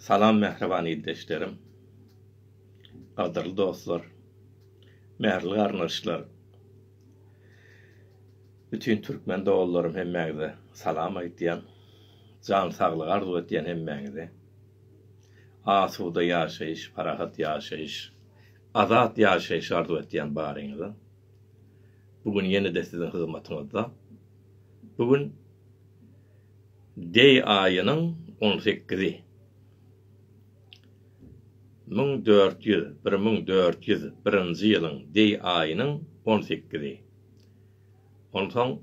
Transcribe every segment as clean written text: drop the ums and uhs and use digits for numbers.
Salam mehriban iddeşlerim, qadırlı dostlar, mehirli qarnaşlar. Bütün Türkmen doğullarım hemmeğde salam aytýan, can saglyk arzu etýän hemmeğde. Asuda ýaşaýyş, parahat ýaşaýyş, azat ýaşaýyş arzu etýän baryňyza. Bugün ýene de siziň hyzmatyňyzda. Bugün Dey aýynyň 18-i. 1401-nji ýylyň Dey aýynyň 18-i. Ondan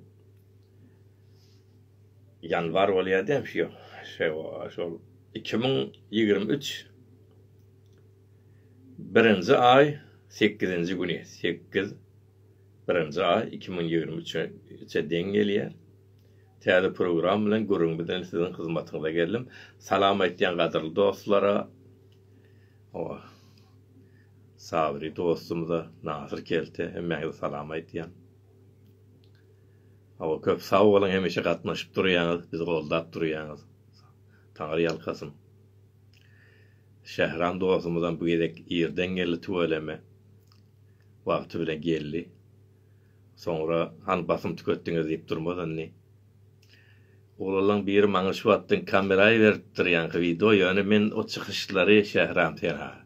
yanvar bolýar demşi. Şol 2023 birinji ay 8-nji güni. 8 birinji ay 2023-e deň gelýär. Täze program bilen gurrun bilen siziň hyzmatyňyza geldim. Salam aýtýan gadyrly dostlara, Sabri dostumuza Nasir Kelte hemmeňe salam aýtýan. Köp sag bolan, hemişe gatnaşyp durýaňyz, bizi goldap durýaňyz. Taňry ýalkasyn. Şähran dostumuzdan bu gedek ýerden geldi tuweleme. Wagty bilen geldi. Sonra han basym tüketdiňiz diýip durmadan ni. Olalan bir maňa şu wagtdan kameraýy berip durýan video, ýöne men o çykyşlary şähram terha.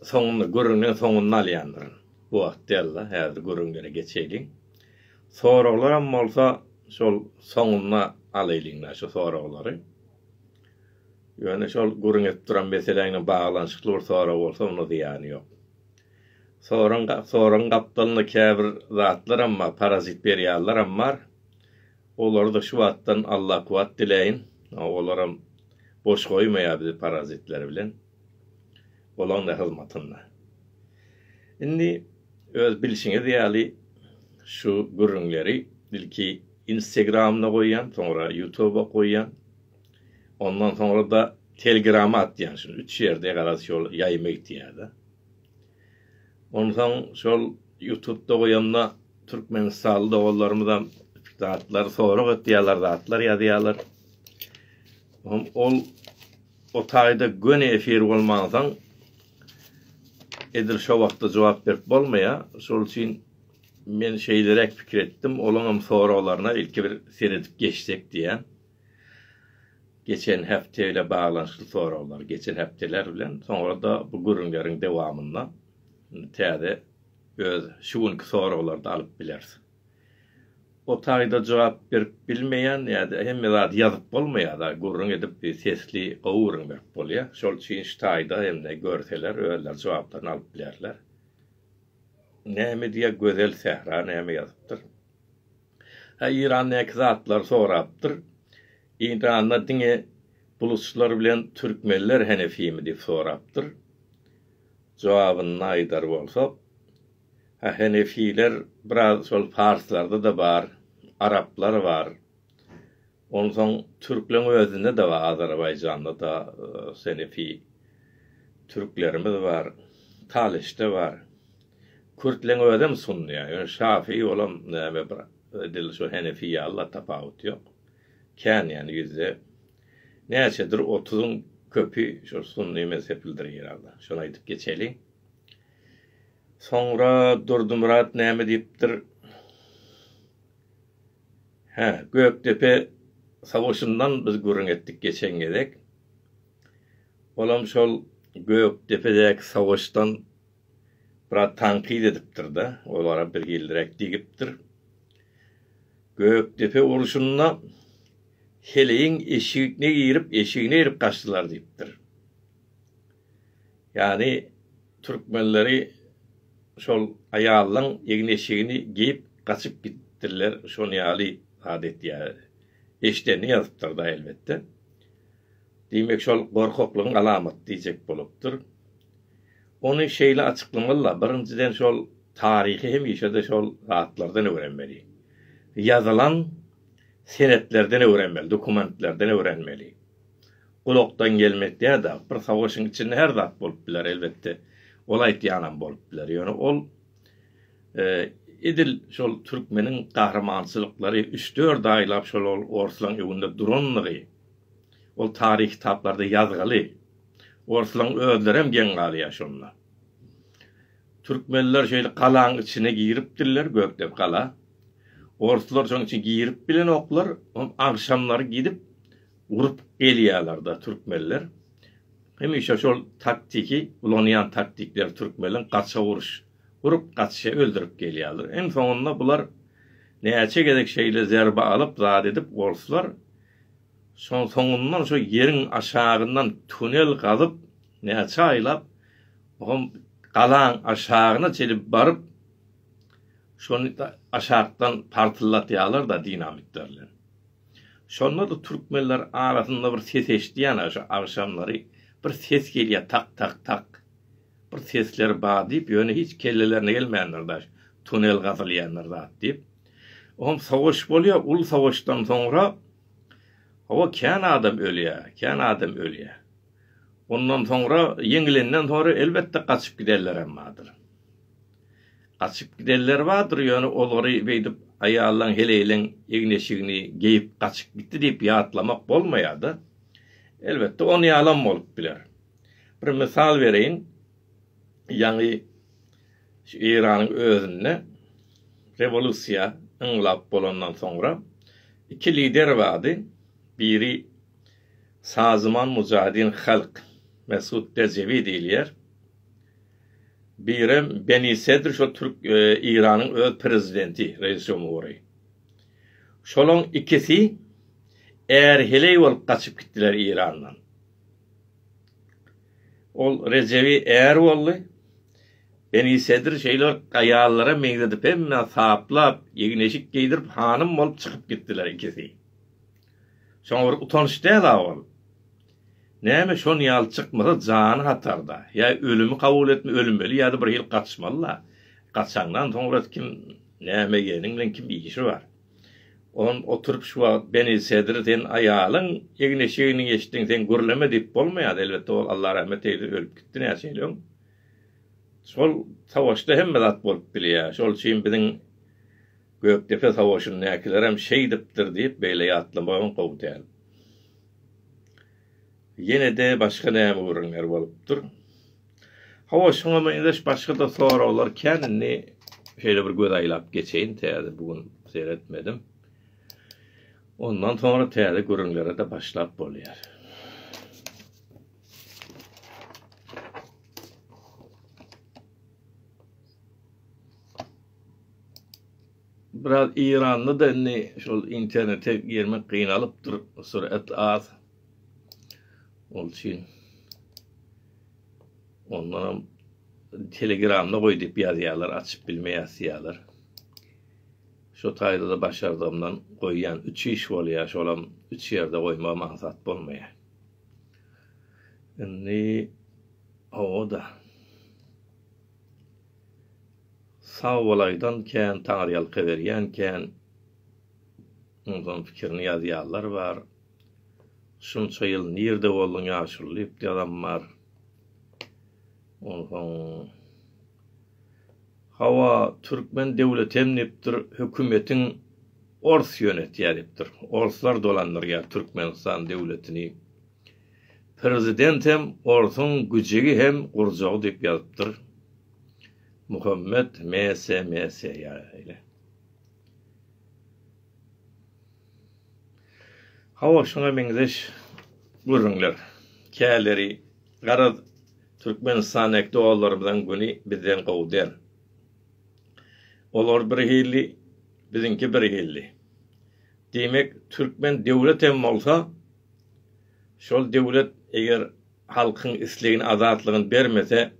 Soňunda gurrundan soňundan alýandyr. Bu wagtda häzir gurrunlara geçeýlik. Soraglar bolsa şol soňuna alaýlyňlar şu soraglary. Ýöne şol gurrun etip duran meseleňe baglanşykly sorag bolsa onu diýany ýok. Soran gapdalyny käbir zatlar amma parazit berýärler amma olar da şu wagtdan Allah kuwat dileýin. Olaram boş goýmaýar bizi parazitler bilen. Olan da hyzmatynda. Indi öz bilişiňiz ýaly şu gurrunları ilki Instagram'na goýan, sonra YouTube'a goýan. Ondan sonra da Telegram'a atýan. Şu 3 ýerde garaz şol ýaýmak diýärdi. Ondan şol YouTube'da goýanda Türkmenistanly dogullarymyzdan zatlar sorag etýärler, zatlar ýazýarlar. Ol o taýda göne efir bolmasaň edil şo wagtda jogap berip bolmaýar. Şol üçin men şeýlerek pikir etdim. Olaňam soraglaryna ilki bir seredip geçsek diýen. Geçen hepde ile baglanşykly soraglar, geçen hepdeler bilen sonra da bu gurrunlaryň dewamynda täze öz şuňky soraglary alyp bilersiň. O taýda jogap berip bilmeýän ýa-da hemme zat ýazyp bolmaýar da gurrun edip bir sesli gowurun berip bolýar. Şol üçin şu taýda hemme görseler öýler jogaplaryny alyp bilerler. Näme diýe gözel sehra näme ýazypdyr. İran'daki zatlar sorapdyr. İran'da diňe bulusçular bilen türkmenler Henefimi diýip sorapdyr. Jogabyny aýdar bolsa, Henefiler biraz şol farslarda da bar, Araplar var. Ondan Türklerin özünde de var, Azerbaycan'da da Henefi Türklerimiz var, Taliş'te var. Kürtlerin özüm sunnuyor. Yani Şafii olan näme bir şu Henefi'ye Allah tapawut ýok. Kän yani yüzde näçedir 30'un köpü şu sunni mezhepildir ýeralda. Şonu aýdyp geçelim. Sonra Durdymurat näme diýipdir? Göktepe savaşyndan biz gurrun etdik geçen gedek. Olam şol Göktepe'deki savaşdan bir tankid edipdir da, olara bir hildirek diýipdir. Göktepe uruşunda heleğin eşigine girip kaçtılar diýipdir. Yani Türkmenleri şol ayağlaryň egin eşigini giyip kaçıp gittirler. Şonu ýaly adet ýa. Eşdeni ýazypdyr da elbette. Diýmek şol gorkoklugyň alamaty diýjek bolupdyr. Onu şeýle açıklamalar. Birinciden şol tarihi hem ýeşede şol zatlardan öwrenmeli. Yazılan senetlerden öwrenmeli, dokumentlerden öwrenmeli. Kulokdan gelmekde de bir savaşın içinde her zat bolup biler elbette. Olay diýanam bolup biler. Ýöne ol edil şol Türkmeniň kahramançylyklary 3-4 aýlap şol orslaň öwünde duranlygy. Ol tarih kitaplarda yazgaly. Orslaň özlerem gen galýar şonlar. Türkmenler şeýle galaň içine giripdirler, gökdep gala. Orslar şoň içine girip bilen oklar, akşamlary gidip urup gelýärler türkmenler. Hemişe şol taktiki, ulanýan taktikler türkmenler gaça vuruş, urup gaça öldürüp gelýärler. En sonunda bular näçe gerek şeýle zerbe alıp zat edip orslar soňundan şo ýeriň aşagyndan tunel gazyp näçe aýlap galaň aşagyna çelip baryp şonu aşagdan partylatýarlar da dinamitlerle. Şonda da türkmenler arasynda bir ses eşdiýän akşamlary bir ses gelýär tak tak tak. Bir sesler bar diýip ýöne hiç kellelerine gelmeýänler da tunel gazylýanlar da diýip. Savaş bolýar, ul savaşdan soňra kän adam ölýär. Ondan soňra ýeňilenden sonra elbetde gaçyp giderler emmadyr. Gaçyp giderler bardyr, ýöne olary beýdip aýallaň heleyleň ýegneşigini geyip gaçyp gitdi diýip ýatlamak bolmaýardy. Elbetde onu ýalan bolup biler. Bir misal bereýin. Ýani İranyň özünde revolýusiýa ynglap bolandan soňra iki lider bardy. Biri Sazman Mujahidin Halk Mesut Rezevi diýilýär. Biri Beni Sedr şo Türk İranyň öz prezidenti, reis jumhury. Şolaň ikisi heley bolup gaçyp gitdiler İrandan. Ol Rezevi boldy. Beni Sedr şeýler gaýallara meňzedip hemme saplap, ýegneşik giydirip hanım bolup çykyp gitdiler ikisi. Şoňa utanyş däl ol. Näme şonu ýaly çykmasa jany hatarda. Ýa ölümi kabul etme, ölmeli ýa-da bir ýyl gaçmaly. Gaçandan soňra kim näme ýenin bilen kim işi bar. On oturup şu Beni Sedr sen aýalyň ýegneşigini geçdiň sen görleme diýip bolmaýar. Elbetde ol Allah rahmet eýlesin ölüp gitdi näçeýleň. Şol savaşda hemme zat bolup bilýär. Şol üçin biziň Gökdepe savaşyny näkiler hem şeýdipdir diýip beýle ýatlamagyň gowdýar. Ýene de başga näme urunlar bolupdyr. Hawa şoňa meňdeş başga da soralar känni şeýle bir göz aýlap geçeýin täze bugün seyretmedim. Ondan sonra täze görüňlere de başlap bolýar. Biraz İranlı da şol internete girmek kıynalıptır. Sürat az. Ol için onlara Telegram'da koydup yazıyalar, açıp bilmeýärler. Şu taýda da başardığımdan koyyan 3 iş bolýar, şolam 3 ýerde koyma maksat bolmaýar. O da sağ olaydan kän taňryal keberýän kän ondan fikirini ýazýarlar bar. Şunça ýyl nirde boldun ýaşurlyp diýadamlar. Ondan hawa türkmen dewleti hemnipdir, hökümetiň ors ýönetýäripdir. Orslar dolandyrýar Türkmenistan dewletini. Prezident hem orsun güjegi hem gurjagy diýip ýazypdyr. Muhammed M.S. ýaly. Hawa şoňa meňzeş görüňler. Käleri gara Türkmenistan ekdoğallarımızdan güni bizden gowdýar. Olar bir hilli, bizinki bir hilli. Demek Türkmen devlet hem bolsa, şol devlet eger halkyň islegini, azatlygyny bermese,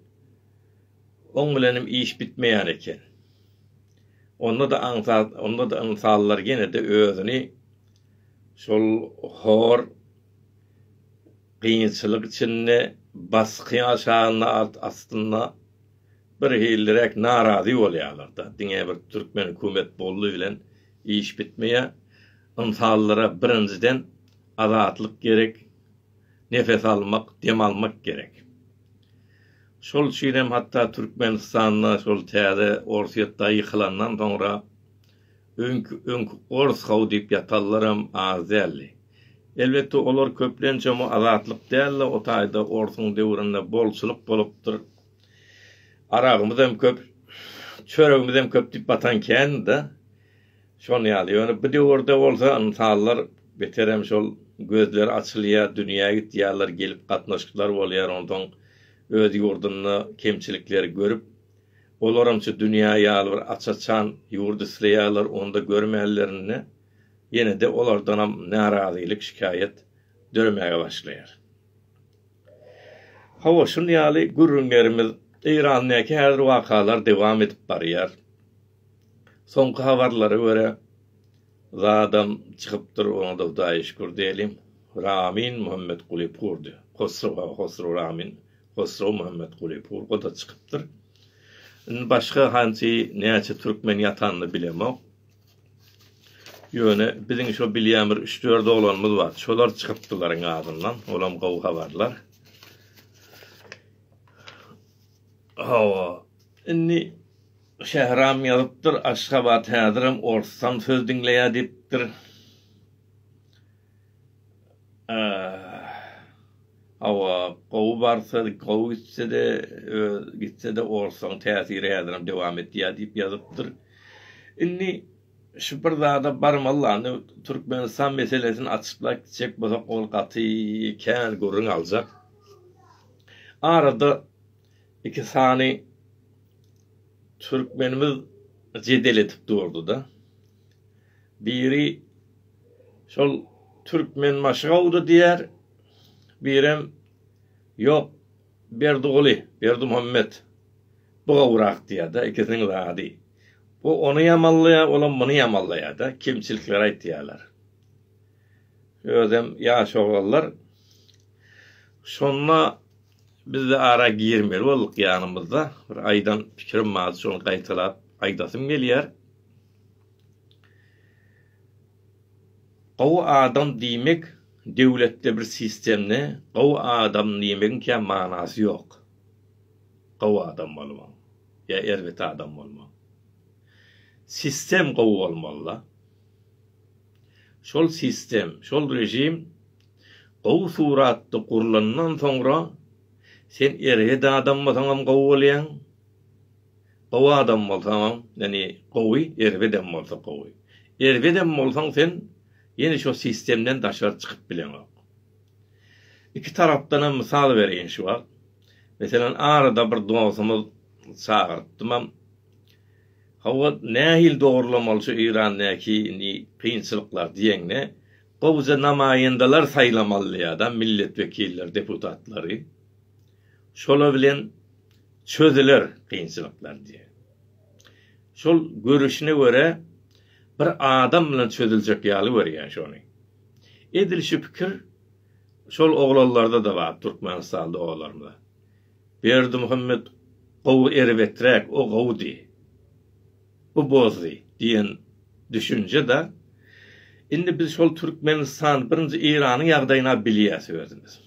oň bilenim iş bitmeýän eken. Onda da ansallar gene de özüni şol hor kıyınçılık içinde baskı aşağına aslında bir hildirek narazi bolýarlar da. Diňe bir Türkmen hökümet bolluğu bilen iş bitmeýär. Ansallara birinciden azatlyk gerek, nefes almak, dem almak gerek. Şol şeýlem hatta Türkmenistan'da şol täze Orsiýetda ýykylandan soňra öňkü ors haw diýip ýatallarym azally. Elbette olar köplençe mo azatlyk däl, o taýda ortaň döwründe bolçuluk bolupdyr. Aragymyz hem köp, çöregimiz hem köp diýip batanken de şonu ýaly. Ýöne bu döwürde bolsa insanlar beterem şol gözleri açylýar, dünýäge gitýärler, gelip gatnaşyklar bolýar, ondan öz ýurduny kemçilikleri görüp, olaramçı dünýä ýaly bir açaçan ýurdu silýärler, onda görmälerini ýene de olardan ham narazylyk, şikayet dörmäge başlaýar. Hawa şunu ýaly gürrünlerimiz Iranyňky her wakalar dewam edip barýar. Soňky habarlara görä zadam çykypdyr, onda Hudaýa şükür diýelim. Ramin Muhammed Gulypurdy. Hosro Ramin, Hosro Muhammed Gulypur o da çykypdyr. Başga hançy näçe türkmen ýatanly bilemok. Ýöne biziň şo bilýär 3-4 oğlanymyz bar. Şolar çykypdylaryň ağzyndan, olam gowy habarlar. Hawa, inni Şehram ýazypdyr, Aşgabat häzirim Orsam söz diňleýär diýipdir. Hawa, gowy barsa, gowy gitse de Orsam täsiri häzirim dewam etýär diýip ýazypdyr. Inni şu bir zada barmallany Türkmenistan meselesini açyklap gitjek bolsak ol gaty kän gurrun aljak. Arada iki sani Türkmenimiz jedel etip durdu da. Biri şol Türkmen maşgawdy diýer, birem yok Berdi Muhammed bu gawrak diýär da, ikisiniň zady. Bu onu yamallayar, olam bunu yamallayar da, kimçilikler aýtýarlar. Özem ýaş oğlanlar şonna biz de ara girmeli olduk yanımızda. Bir aydan fikrim mazı şonu qaytalap aýdasym gelýär. Gowy adam diýmek döwletde bir sistemne, gowy adam diýmegiň ki manasy ýok. Gowy adam bolmaly. Ya elbet adam bolmaly. Sistem gowy bolmaly. Şol sistem, şol rejim gowy suratda kurulandan soňra sen erhe de adam bolsaň gowy bolýan. Gowy adam bolsaň, ýani gowy, erwedem bolsa gowy. Erwedem bolsaň sen ýene şo sistemden daşar çykyp bilen. İki tarapdan mysal berýän şu wagt. Meselem arada bir dostumyz çağırtdym. Hawa nähil dogurlamaly şu Iranyňky kynçylyklar diýeňne, gowja namaýandalar saýlamalýar da, milletwekiller, deputatlary. Şola bilen çözüler kynçylyklar diye. Şol görüşine göre bir adam bilen çözüljek ýaly berýär şonu. Edilşi pikir şol oglanlarda da bar, Türkmenistanda oglanlarda. Berdi Muhammed gowy erwetrek, o gowdy. Bu bozdy diýen düşünje de indi biz şol Türkmenistan birinji Iranyň ýagdaýyna bilýär sözümiz.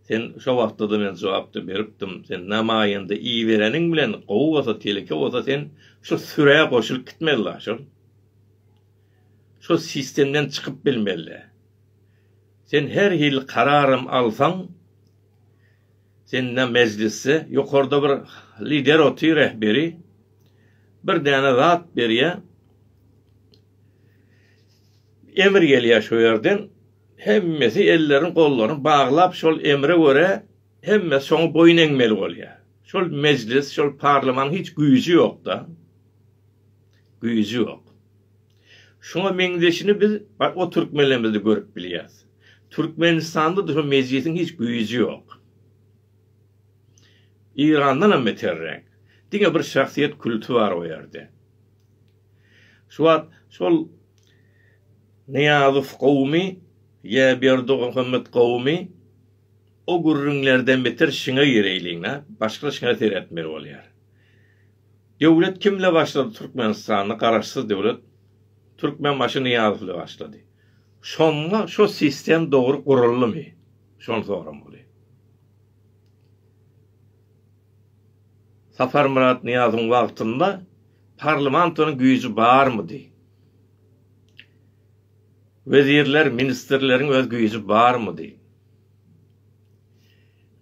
Sen şo wagtda da men jogapdy beripdim. Sen namaýanda iyi bereniň bilen gowy bolsa teleke bolsa sen şu süreýe goşulyp gitmeli şol. Şo sistemden çykyp bilmeli. Sen her hil kararym alsaň, sen ne meclisi, ýokarda bir lider otyr rehberi, bir däne zat berýär. Emir gelýär şo ýerden. Hemmesi ellerin kollarını bağlap şol emre göre hemmesi şonu boyun eňmeli bolýar. Şol meclis, şol parlaman hiç güýji ýok da. Güýji ýok. Şoňa meňdeşini biz o türkmenlerimizde görüp bilýäs. Türkmenistanda da şo meclisin hiç güýji ýok. İrandan hem beterrek. Diňe bir şahsiýet kultu bar o ýerde. Şol Niyazyf gowmy ya Berdi Muhammed gowmy o gurrunlardan beter şiňe ýereýliňe, başga şiňe seretmeli bolýar. Döwlet kimle başlady Türkmenistany garaşsyz döwlet? Türkmen başyny ýazyply başlady. Şonga şo sistem dogry gurulmaly. Şonu soram bolýar. Safar Murat Niyazyň wagtynda parlamentonyň güýji barmydy? vezirler, ministerlerin öz güýji barmydy?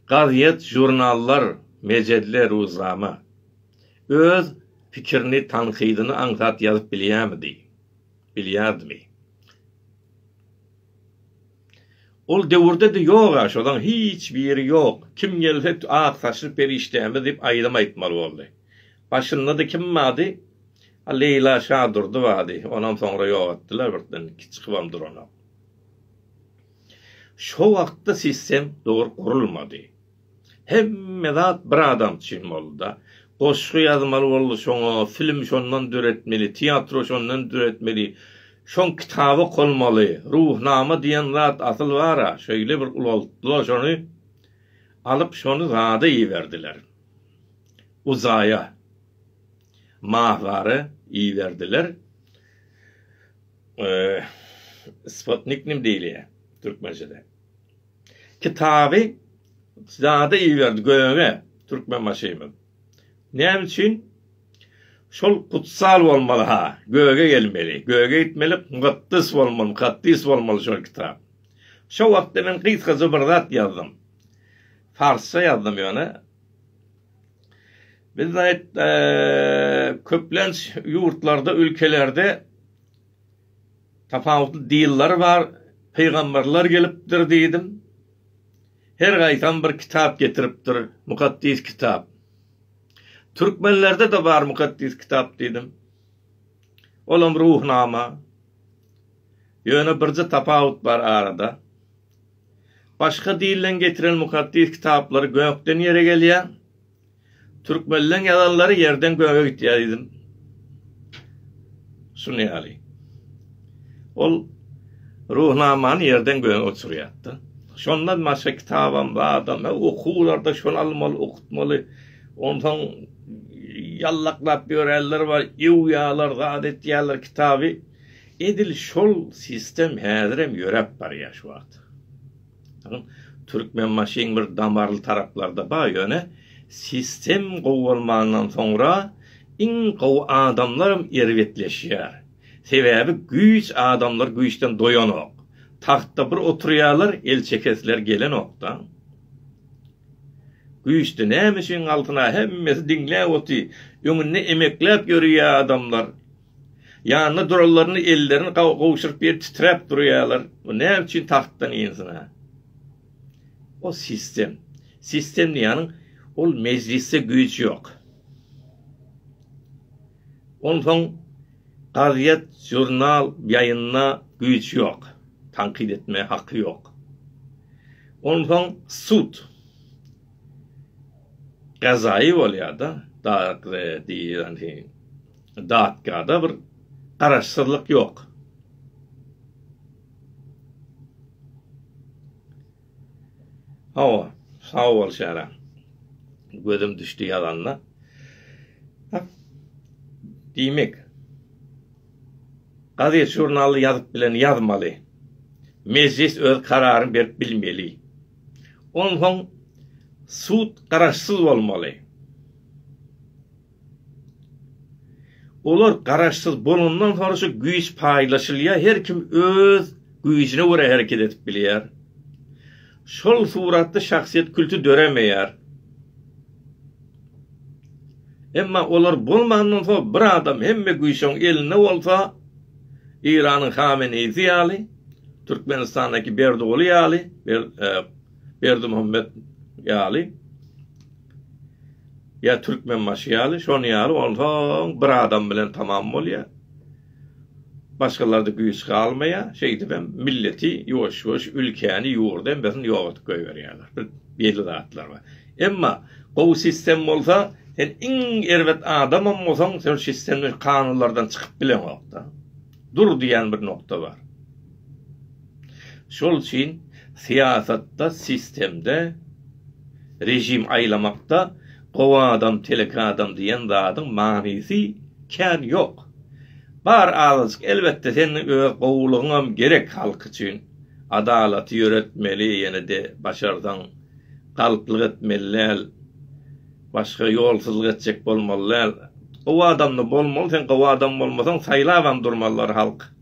Gazyet, jurnallar, mejedler, uzama öz pikirini, tanqidini aňsat ýazyp bilýärmidi? Bilýärmi? Ol döwürde de ýok, şodan hiç biri ýok. Kim gelse aksaşyp berişdämi diýip aýdam aýtmaly boldy. Başynda da kim mady? Leyla Şadurdy wady. Ondan soňra ýok etdiler birden. Kiçikbamdyr ona. Şo wagtda sistem dogry gurulmady. Hemme zat bir adam üçin boldy. Goşgy ýazmaly boldy şoňa, film şondan düretmeli, teatro şondan düretmeli. Şon kitaby kolmaly, ruhnama diýen zat asyl bara, şöýle bir ulultdylar şonu, alyp şonu zada iýerdiler. Uzaya, mahvary iýerdiler. Sputnik nim diýilýär türkmençede. Kitaby zada iýerdi göňe, türkmen maşymy. Näme üçin? Şol kutsal bolmaly ha, göge gelmeli, göge gitmeli, muqaddas bolmaly, muqaddis bolmaly şol kitap. Şo wagtda men gysgaça bir zat ýazdym. Farsça ýazdym ýöne. Biz köplenç ýurtlarda, ülkelerde tapawutly diller bar, peýgamberler gelipdir diýdim. Her gaýtan bir kitap getiripdir, muqaddis kitap. Türkmenlerde de var muqaddis kitap dedim. Olam ruhnama. Ýöne birce tapawut bar arada. Başka dilden getiren muqaddis kitaplary gökden yere gelýär. Türkmenlerin ýazanlary yerden göge gitýär dedim. Şunu ýaly. Ol ruhnamany yerden göge oturýardy. Şondan başga kitabam bar adam, okuwlarda şonu almaly, okutmaly. Ondan yallaklap ýöreler var, ýuýalar, gadet ýalar kitaby. Edil şol sistem häzirem ýörep barýar şu wagt. Türkmen maşyň bir damarly taraplarda bar ýöne sistem gowulmandan soňra iň gow adamlar erwetleşýär. Sebäbi güýç adamlar güýçden doýanok. Tahtda bir oturýarlar, el çekesler gelen okdan. Güýçde näme üçin altyna hemmesi diňläp oty, ýöňünde emekläp ýörýär adamlar. Ýanyna duralaryny ellerini gowşuryp bir titrep durýarlar. Bu näme üçin tahtdan ýensine? O sistem. Sistem diýanyň ol mecliste güýç ýok. Ondan gazyet, jurnal ýaýyna güýç ýok. Tanqid etme hakkı ýok. Ondan sud gazaý bolýar da, daatgada bir garaşsızlyk ýok. Hawa, sağ ol şära. Gözüm düşdi ýalanna. Diýmek, gazyet jurnaly ýazyp bilen ýazmaly. Meclis öz kararyny berip bilmeli. Ondan sud garaşsyz bolmaly. Olar garaşsyz bolundan sonra şu güýç paýlaşylýar, her kim öz güýçine göre hereket edip bilýär. Şol suratda şahsiýet kültü döremeýär. Emma olar bolmagandan sonra bir adam hemme güýçüň eline bolsa, İranyň Hameneýsi ýaly, Türkmenistandaky Berdoğlu ýaly, Berdi Muhammed ýaly, ya Türkmen maşy ýaly, şonu ýaly ondan bir adam bilen tamam bolýar. Başgalarda güýç galmaýar, şeýdi ben milleti ýoş-ýoş ülkeni ýurdan besin ýogat goýberýärler. Belli zatlar bar. Emma bu sistem bolsa, sen iň erwet adamam bolsaň, sen sistemden kanunlardan çykyp bilen wagtda dur diýen bir nokta var. Şol üçin siyasatda, sistemde, rejim aylamakta gowa adam, teleka adam diýen zadyň manysy kän ýok. Bar alçyk elbetde senin gowlugyňam gerek halk üçin. Adalaty ýöretmeli, ýene de başardan galplyk etmeliler, başga ýolsuzlyk etjek bolmalylar. O adamda bolmaly, sen gowa adam bolmasaň saýlawan durmalylar halk.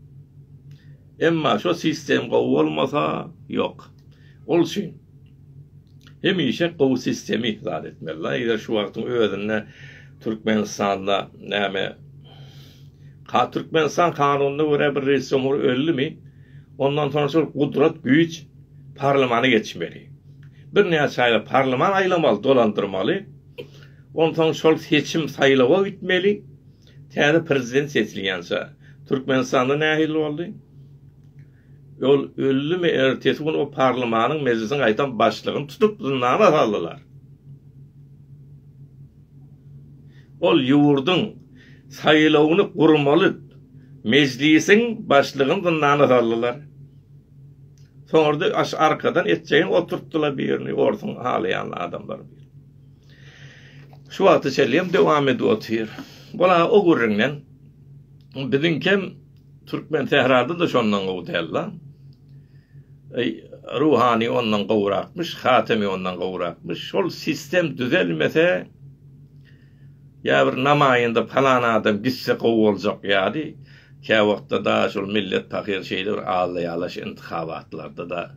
Emma şu sistem gowy bolmasa yok. Ol üçin hemişe gowy sistemi zat etmeli. Eger şu wagtyň özüne Türkmenistanda näme Türkmenistan kanunyna göre bir reisum öldümi? Ondan sonra şol gudrat güýç parlamanı geçmeli. Bir näçe parlaman aýlamaly, dolandyrmaly. Ondan şol seçim saýlawa gitmeli. Täze prezident seçilýänse Türkmenistanda nähil boldy? Yol öldümi ertesi gün o parlamanın meclisin aytan başlygyny tutup zindana saldylar. Ol ýurdun saýlawyny gurmaly meclisin başlygyny zindana saldylar. Soňra aş arkadan etjeğin oturtdular birini, ortaň halayan adamlar. Şu wagty çelýem dowam edýär. Bola o gurrundan bizimkem Türkmen Tehrada da şondan gowdalla. Ruhani ondan gowrakmış, Hatemi ondan gowrakmış. Şol sistem düzelmese ya bir namayında falan adam gitse gowy boljak ýa-da. Kä wagtda da şol millet pakir şeýler ağlaýalaş intihabatlarda da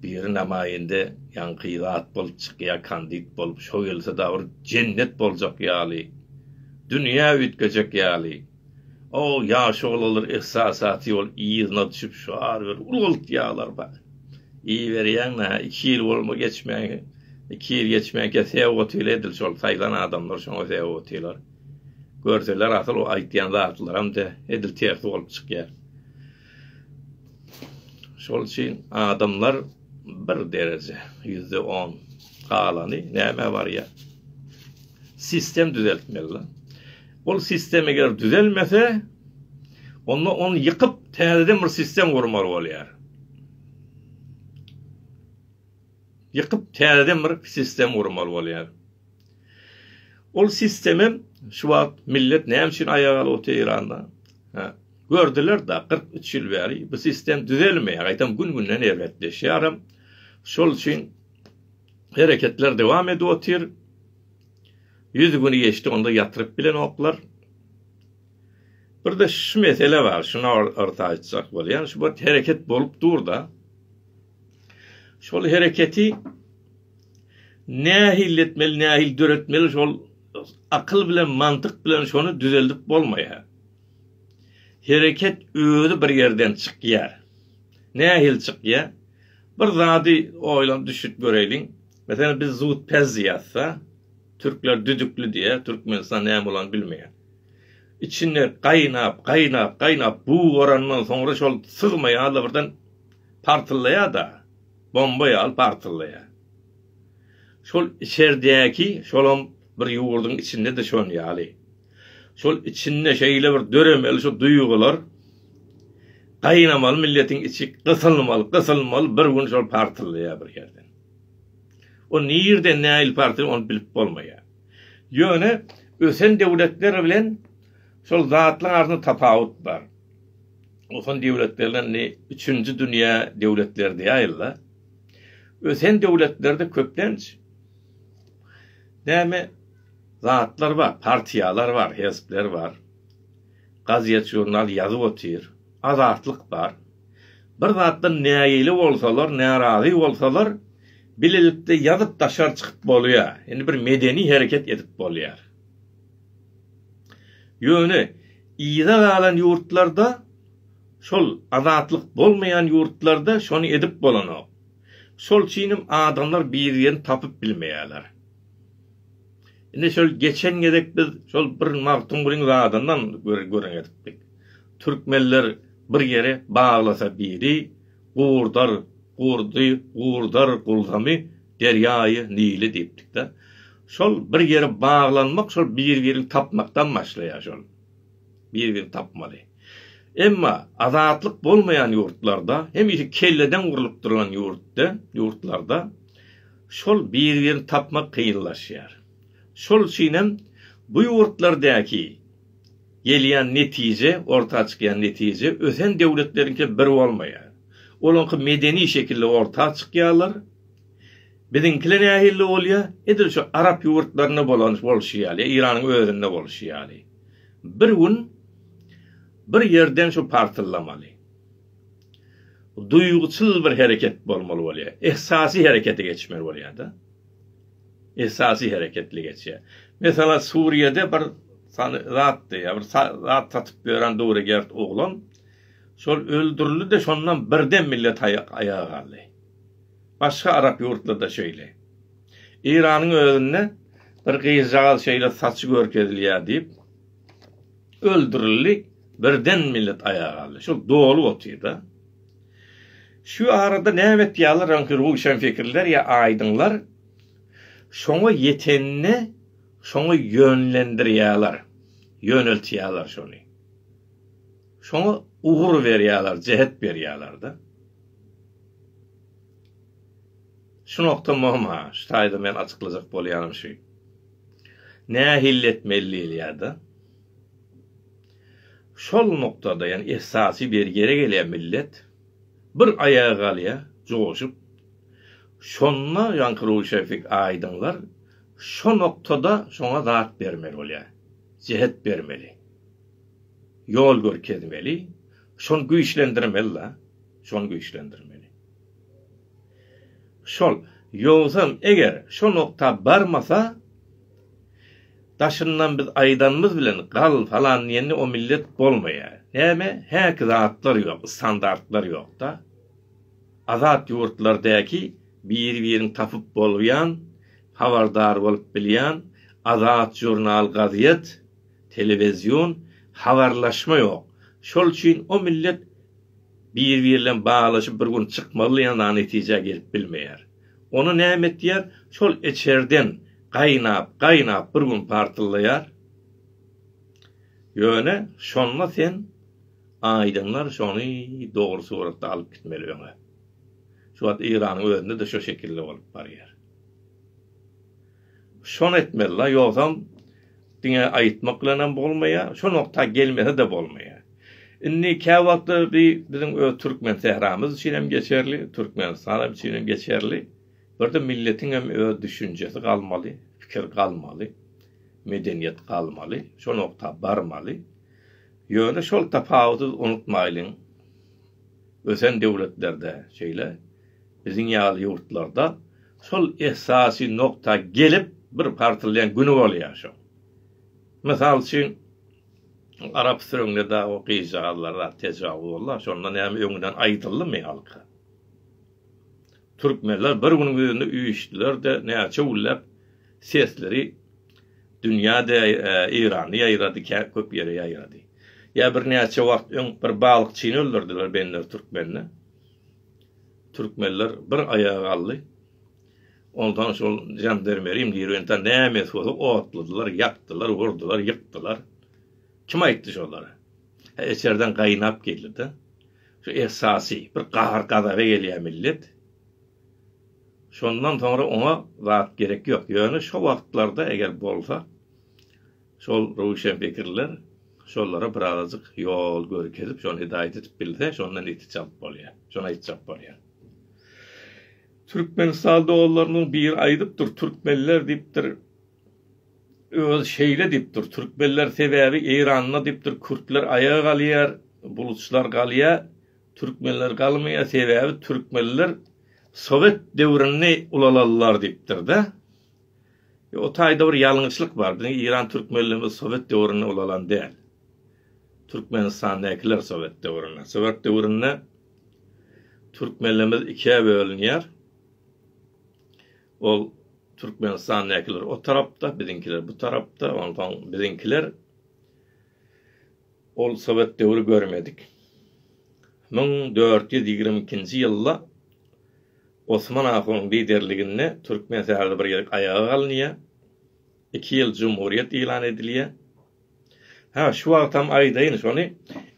bir namayinde ýankyýat bolup çykýar, kandid bolup şoýulsa da bir cennet boljak ýaly. Dünya ütkecek ýaly. O ýaş oğlanlar ihsasaty ol ýygyna düşüp şoar bir ulut ýalar bar. İyi berýän 2 ýyl bolma geçmäge, 2 ýyl geçmäge sewgat edil şol saýlan adamlar şoňa sewgat edýär. Görseler asıl o aýtýan zatlar hem de edil tersi bolup çykýar. Şol üçin adamlar bir derece %10 galany näme bar ýa? Sistem düzeltmeli. Ol sistem eger düzelmese onu yıkıp täzeden bir sistem gurmaly bolýar. Yıkıp täzeden bir sistem gurmaly bolýar. Ol sistemem şu wagt millet näme üçin ayağa oturýar Iranda? Gördüler da 43 ýyl bäri bu sistem düzelmeýär. Aýtam gün-günden erletleşýär. Şol üçin hereketler dowam edýär. 100 güni geçti, onda yatırıp bilen oklar. Bir de şu mesele var, şuna orta açsak bol. Yani şu hareket bolup dur da, şol hareketi nähil etmeli, nähil döretmeli, şol akıl bilen, mantık bilen şonu düzeldip bolmaýar. Hareket özü bir yerden çykýar. Nähil çykýar? Bir zady oýlan düşüp göreliň. Mesela biz zut pez ýatsa, Türkler düdüklü diye Türkmenistan näme bolan bilmeýär. İçinde gaýnap bu orandan sonra şol sığmaýan da birden partylýar da bomba ýaly partylýar. Şol içerdäki şolum bir ýurdun içinde de şon ýaly. Şol içinde şeýle bir döremeli şu duýgular gaýnamaly milletin içi gysylmaly bir gün şol partylýar bir ýerden. O nirde näil parti onu bilip bolmaýar. Ýöne ösen döwletler bilen şol zatlaryň arasynda tapawut bar. Osan döwletlerden 3-nji dünýä döwletleri diýerler. Ösen döwletlerde köplenç näme zatlar bar, partiýalar bar, hezpler bar. Gaziýet jurnal ýazyp otyr, azatlyk bar. Bir zatdan näýeli bolsalar, närazy bolsalar bilelikde yazıp taşar çıkıp bolýar. Yani bir medeni hareket edip bolýar. Ýöne iýza galan ýurtlarda şol azatlyk bolmayan ýurtlarda şonu edip bolanok. Şol çinim adamlar bir ýerini tapıp bilmeýärler. Indi şol geçen gedek biz şol bir Magtumgulyň zadandan gören edipdik. Türkmenler bir ýere baglasa biri gurdar guldamy derýaýy Nili diýipdik de. Şol bir ýere baglanmak, şol bir-birini tapmakdan başlaýar şol. Bir-birini tapmaly. Emma azatlyk bolmayan ýurtlarda, hem ise kelleden gurulyp duran ýurtlarda şol bir-birini tapmak kıyınlaşýar. Şol üçin bu ýurtlardaky gelýän netije, orta çykýan netije ösen döwletlerinki bir bolmaýar. Olanky medeni şekilde orta çykýarlar. Bizimkiler nähili bolýar? Edil şu Arap ýurtlaryna bolşýar, İranyň özünde bolşýar. Bir gün bir yerden şu partylamaly. duýguçyl bir hereket bolmaly bolýar. Ihsasy harekete geçmeli bolýar da. Ihsasy hareketli geçýär. Mesela Suriýede bir zat diýär, bir zat satyp beren döwregert oglan şol öldürildi de şondan birden millet ayağa galdy. Başga Arap ýurtlarda şeýle. İranyň özünde bir gyýjal şeýle saçy görkezilýär diýip öldürildi, birden millet ayağa galdy. Şol dolu otýar da. Şu arada nämet ýalar ruşan fikirler ya aýdyňlar şoňa ýetenni şoňa yönlendirýärler. Yöneltýärler şonu. Şoňa ugur berýärler, jehet berýärler da. Şu nokta muhim ha. Şu taýda men açyklajak bolýanym şu. Nä hilletmeli da? Şol noktada yani ihsasy bir yere gelýän millet bir ayağa galýa, joşup şonna ýankyry şefik aýdyňlar şo noktada şoňa zat bermeli bolýar. Jehet bermeli. Yol görkezmeli. Şonu güýçlendirmeli la. Şonu güýçlendirmeli. Şol ýogsam eger şo nokta barmasa daşyndan biz aýdanymyz bilen gal falan ýeni o millet bolmaýar. Näme? Häk zatlar ýok, standartlar ýok da. Azat ýurtlardaky bir-birini tapyp bolýan, habardar bolup bilýän, azat jurnal, gaziet, telewizyon, habarlaşma ýok. Şol üçin o millet bir-birilen baglaşyp bir gün çykmaly ýa-da netije gelip bilmeýär. Onu näme etýär? Şol içerden gaýnap bir gün partylýar. Ýöne şonla sen aýdyňlar şonu dogry suratda alyp gitmeli öňe. Şu wagt İranyň özünde de şo şekilde bolup barýar. Şonu etmeli la, ýogsam diňe aýtmak bilen bolmaýar, şo nokta gelmese de bolmaýar. Inni käwagtda bizim Türkmen sehramyz üçin hem geçerli, Türkmenistan üçin hem geçerli. Burada milletin hem öz düşünjesi galmaly, fikir galmaly, medeniýet galmaly, şo nokta barmaly. Ýöne şol tapawuty unutmaýlyň. Ösen döwletlerde şeýle, biziň ýaly ýurtlarda şol ihsasy nokta gelip bir partylýan güni bolýar şo. Mesal üçin Arap sürüňde o gyýjaglar, tejawuz bollar, şondan näme öňünden aýdylmy halka. Türkmenler bir günün özünde üýüşdiler de näçe ullap sesleri dünýäde İrany ýaýrady, köp ýere ýaýrady. Ya bir näçe wagt bir balykçyny öldürdiler benler Türkmenni. Türkmenler bir ayağa galdy. Ondan şol jandarmerim diýerden näme soňra otladylar, ýakdylar, vurdular, ýykdylar. Kim aýtdy şolara? Eçerden gaýnap geldi. Şu ihsasy bir gaýar gazabe gelýär millet. Şondan sonra ona zat gerek ýok. Ýöne şo wagtlarda eger bolsa şol ruşan pikirler şollara birazcık yol görkezip şonu hidaýet edip bilse şondan itijap bolýar. Şona itijap bolýar. Türkmenistan'da oğullarının bir aydıptır. Türkmenler diptir. Öz şeyle diptir. Türkmenler sebebi İran'la diptir. Kürtler ayağa galýar, bulutçular galýar. Türkmenler galmaýar sebebi Türkmenler Sovet döwrüne ulalallar diptir de. O taýda bir ýalňyçlyk bar. İran Türkmenleri Sovet döwrüne ulalan däl. Türkmenistandakiler Sovet döwrüne. Sovet döwrüne Türkmenlerimiz ikiye bölünýär. Ol Türkmenistandakiler o tarapda, bizinkiler bu tarapda, ondan bizinkiler ol Sovet döwrü görmedik. 1422-nji ýylda Osman Aga'nın liderliginde Türkmen seherli bir ýerlik ayağa galynýar. 2 ýyl Cumhuriyet ilan edilýär. Ha, şu wagtam aýdaýyn şonu.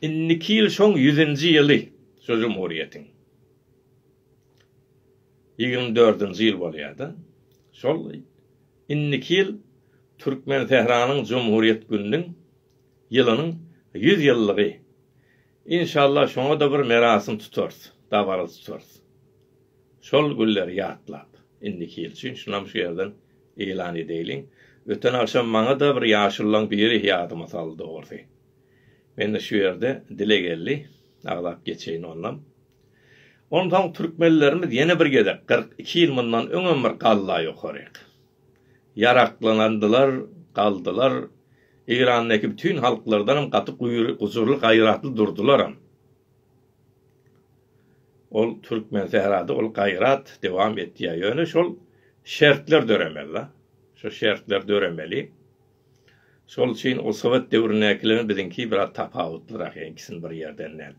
2 ýyl şoň 100-nji ýyly şu Cumhuriyetiň. 24-nji ýyl bolýar da. Şol 2 ýyl Türkmen Tehranyň Cumhuriyet gününiň ýylynyň 100 ýyllygy. İnşallah şoňa da bir merasym tutars, dawara tutars. Şol günler ýatlap, 2 ýyl üçin şunam şu ýerden elan edeýin. Öten akşam maňa da bir ýaşyllaň biri ýadyma saldy ordy. Men de şu ýerde dile geldi, aglap geçeýin ondan. Ondan türkmenlerimiz yine bir gedek 42 yıl bundan öňe bir galla ýokaryk. Yaraklanandylar, kaldılar. İran'daki bütün halklardan katı huzurlu gayratlı durdular. Ol Türkmen sehrada ol gayrat devam etdiýä ýöne şol şertler döremeli. Şu şertler döremeli. Şol üçin o Sowet döwrünekilerin bizinki bir tapawutlyrak ikisini bir ýerden näl.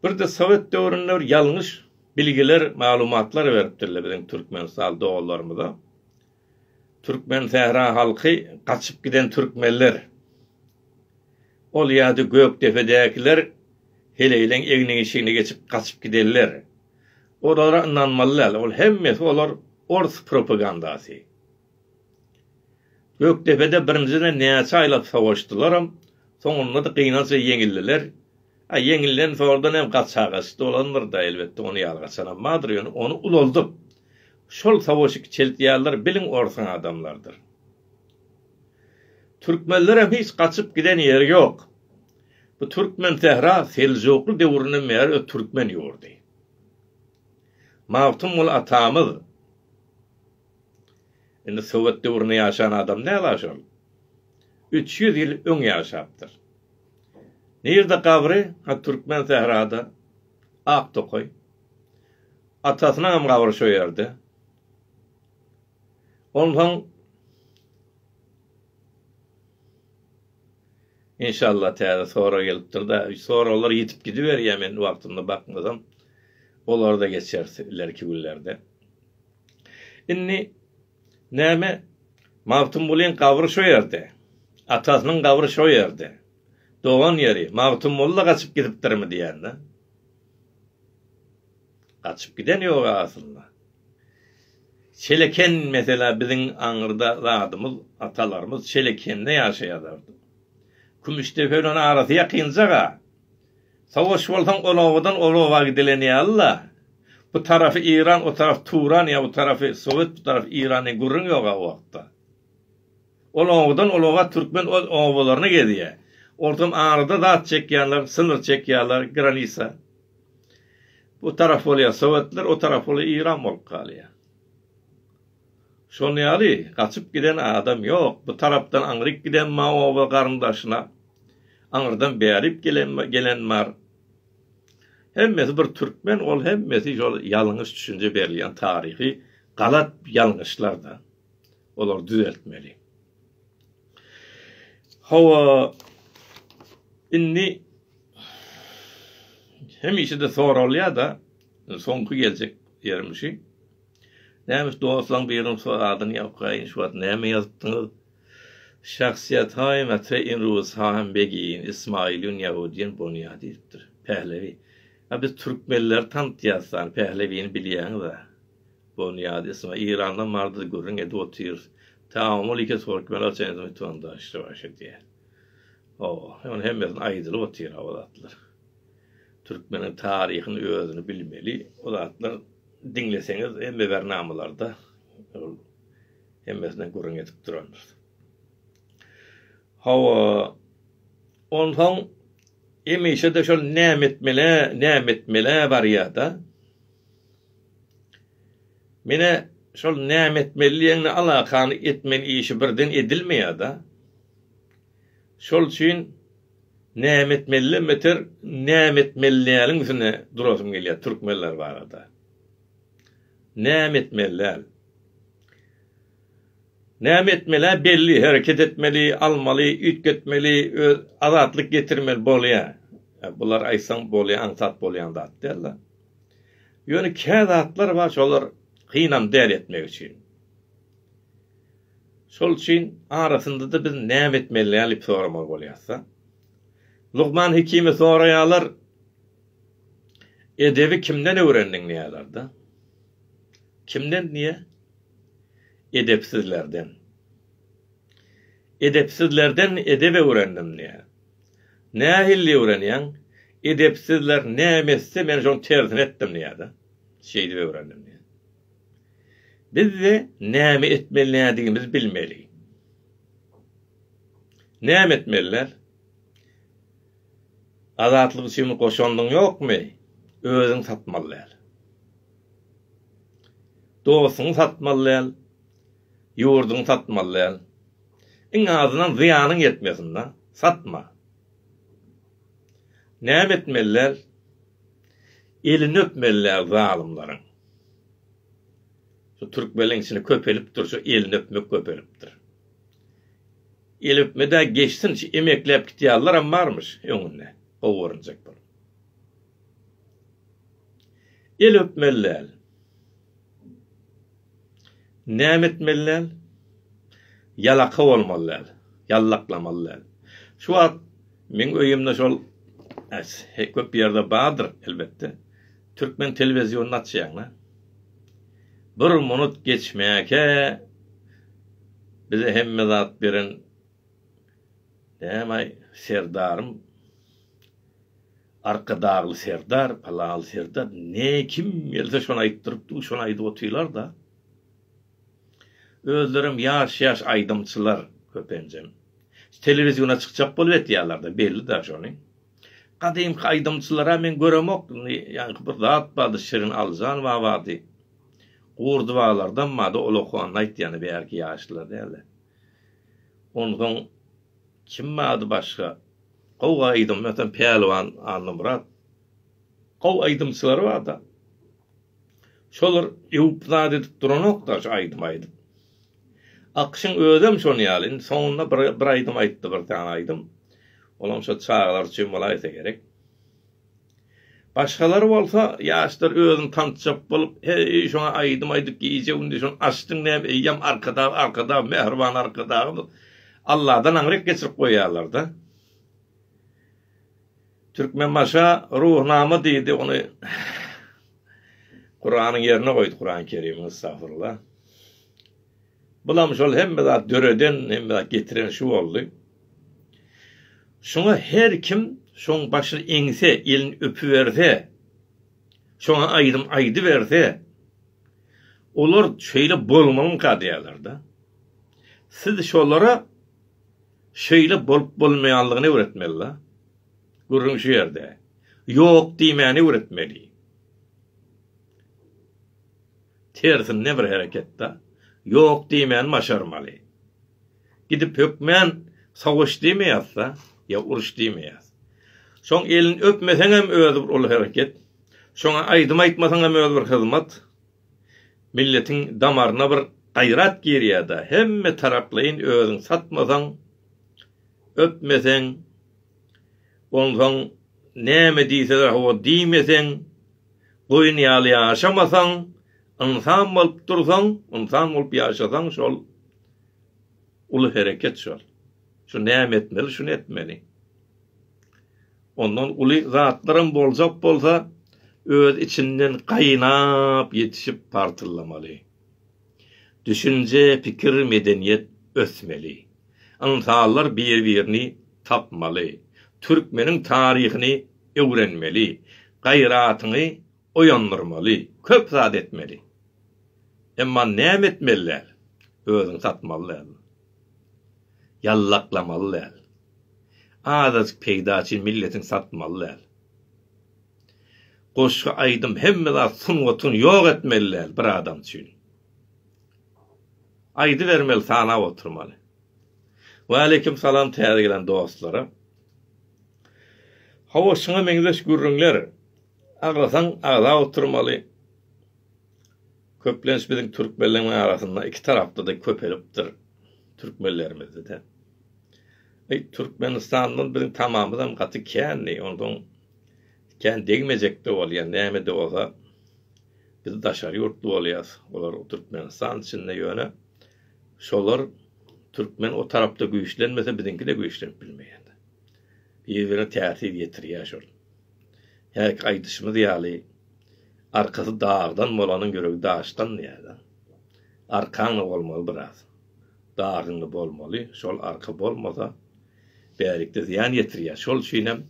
Bir de Sowet döwründe ýalňyş bilgiler, maglumatlar beripdirler bizim Türkmenistan dogallarymyza. Türkmen sehra halky kaçıp giden Türkmenler. Ol ýa-da Gökdefedekiler heleýlen egniň işine geçip kaçıp giderler. Olara inanmalylar. Ol hemmesi olar Ors propagandasy. Gökdefede birincide näçe aýlap savaşdylar, soňunda da gynança ýeňildiler. Ýeňilden soňradan hem gaçagasy dolanlar da elbetde onu ýalgaçana madry onu uloldy. Şol savaşyk çeltýärler bilin Orsan adamlardır. Türkmenler hem hiç kaçıp giden yer yok. Bu Türkmen sehra Selçuklu döwründen beri Türkmen ýurdy. Mawtumul atamyz. Indi Sowet döwründe ýaşan adam näle ýaşar? 300 ýyl öň ýaşapdyr. Nerede kabri? Türkmen sehrada. Aktokoy. Atasyna hem kabri şo ýerde. Ondan inşallah täze sonra gelipdir da sonra olar ýetip gidiber ýa-men wagtynda bakmasam olar da geçerlerki günlerde. Inni näme Mawtum bolan kabri şo ýerde. Atasynyň kabri şo ýerde. Doğan ýeri Mawtum molla gaçyp gidipdirmi diýende. Gaçyp giden ýok aslında. Çeleken mesela bizim Aňyrda zadymyz, atalarymız Çelekende ýaşaýardy. Kümüşdefeň arasy ýakynjaga. Savaş bolsaň olawadan olawa gidilen ýalla. Bu tarafy İran, o taraf Turan ýa bu tarafy Sowet, bu taraf İrany gurrun ýok o wagtda. Olawadan olawa Türkmen owalaryna gedýär. Ortam arada zat çekýärler, sınır çekýärler, granisa. Bu taraf bolýar Sowetler, o taraf bolýar İran bolup galýar. Şonu ýaly gaçyp giden adam ýok. Bu tarapdan aňryk giden mawa garyndaşyna aňyrdan berip gelen mar. Hemmesi bir Türkmen, ol hemmesi şol ýalňyş düşünje berilýän tarihi galat ýalňyşlarda. Olar düzeltmeli. Hawa inni hemişe de soralya da soňky geljek ýermişi. Näme dostlaň birim soradyň ýa-da şu wagt näme ýazypdyňyz? Şahsiýet haýmat we inruz haýam begin İsmailün Yahudiýen Bunyadiydir. Pehlevi. Biz Türkmenler tanıtýarsan Pehleviň bilýän-de. Bunyadi ismi İranda mardy görüň edi otyr. Taamul iki Türkmenler çenizmi tuanda işte başladı. Onu hemmesini aýdylyp otyr awlatlar. Türkmenin tarihini özünü bilmeli. O zatlar dinleseňiz hemme bernamalarda hemmesinden görüň edip duranlar. Hawa ondan emişe de şol nämetmele bar ýa-da. Mene şol nämetmeliýeňni alakany etmen işi birden edilmeýär-da. Şol üçin nämetmelilerin üstüne durasym gelýär Türkmenler barada. Nämetmeler belli, hareket etmeli, almaly, ütketmeli, azatlyk getirmeli bolýar. Bular aýsaň bolýar, ansat bolýan zat derler. Ýöne käzatlar bar, şolar gynam däl etmek üçin. Şol üçin arasynda da biz nämetmeli ýalyp soramak bolýarsa. Luqman Hikimi soraýarlar, edebi kimden öwrendiň diýerler-de. Kimden niye? Edepsizlerden. Edepsizlerden edebe öwrendim diye. Nähilli öwrenýän? Edepsizler nämesse men şonu tersin etdim diýär-de. Şeýdi öwrendim diye. Biz de näme etmeli nädigimiz bilmeli. Näme etmeliler? Azatlyk üçin goşandyň ýokmy? Özüň satmalylar. Dostuny satmalyal, ýurduny satmalyal. Iň azyndan ziýanyň yetmesin da, satma. Näme etmeliler? Elini öpmeliler zalımlaryň. Şu türkmeliň içine köpelip dursa elini öpmek köpelipdir. El öpmede geçsin, emeklep gitýärler am barmyş öňünde. Gowurunjak bol. El öpmeliler. Näme etmeliler? Yalaka bolmalylar, yallaklamalylar. Şu wagt men öýümde şol köp ýerde bardyr elbetde. Türkmen telewizionyny açýarlar. Bir minut geçmäke bize hemme zat birin näme serdarym arka dağlı serdar, palalı serdar, ne kim gelse şonu aýtdyrypdy, şonu aýdyp oturýarlar da. Özlerim yaş aydımçılar köpenjem. Televizyona çıkacak bolup etýärler da, belli da şonu. Kadymky aydymçylara men göremok, ýani bir zat bady şirin aljan we wady. Gurduwalardan mady olokuan aýtýany belki ýaşlylar däle. Ondan kim mady başga? Gow aydym, metem pehlwan Anymrat. Gow aydymçylar bar da. Şolar ýupnat edip duranok da aydym aydym. Akşın ödem şonu ýalyn, soňunda bir aydym aýtdy, bir tane aydym. Olam şu çağlar üçin bolaýsa gerek. Başgalar bolsa, ýaşlar özüni tanıtjak bolup, hey şoňa aydym aýdyp giýje, undi şonu açdyň näme eýýam arkada, mehriban arkada. Allahdan aňryk geçirip goýýarlar da. Türkmen maşa ruhnama diýdi, onu Kur'anyň ýerine goýdy, Kur'an-ı Kerim, estağfurullah. Bulam şol hemme zat döreden, hemme zat getiren şu boldy. Şoňa her kim şoň başyny eňse, elini öpüberse, şoňa aýdym aýdy berse, olar şeýle bolmalyň kadýarlar da. Siz şolara şeýle bolup bolmaýanlygyny öwretmeli. Gurrun şu ýerde. Ýok diýmäni öwretmeli. Tersin ne bir hereketde. Ýok diýmän maşarmaly. Gidip hökmän savaş diýmeýärsa, ýa uruş diýmeýär. Şoň elini öpmeseň hem özi bir ol hereket. Şoňa aýdym aýtmasaň hem özi bir hyzmat. Milletiň damaryna bir gaýrat girýärdi. Hemme taraplyň özüň satmasaň, öpmeseň, ondan näme diýseler o diýmeseň, goýun ýaly ýaşamasaň, insan bolup dursaň, insan bolup ýaşasaň şol uly hereket şol. Şu näme etmeli, şunu etmeli. Ondan uly zatlarym boljak bolsa, öz içinden gaýnap ýetişip partylamaly. Düşünje, pikir, medeniýet ösmeli. Insanlar bir-birini tapmaly. Türkmeniň taryhyny öwrenmeli. Gaýratyny oýandyrmaly, köp zat etmeli. Emma näme etmeliler? Özüň satmalylar. Yallaklamalylar. Azaz peýda için milletiň satmalylar. Goşga aýdym hemme zat sunwatyn ýok etmeliler bir adam üçin. Aýdy bermeli, sana oturmaly. Wa aleykum salam täze gelen dostlara. Hawaşyňa meňzeş gürrüňler. Aglasaň agla oturmaly. Köplenç biziň türkmenleriň arasynda iki tarapda da köpelipdir türkmenlerimizde de. Türkmenistanyň biziň tamamydan gaty känni, ondan kän degmejekde bolýan näme de bolsa biz daşary ýurtda bolýas. Olar Türkmenistan içinde ýöne. Şolar türkmen o tarapda güýçlenmese biziňki de güýçlenip bilmeýär. Ýerine täsir ýetirýär şol. Ýa-ki aýdyşmyz ýaly arkasy dağdan bolanyň göregi daşdan ýa-da. Arkaň bolmaly biraz. Dağyň bolmaly, şol arka bolmasa bälikde ziýan ýetirýär. Şol şinem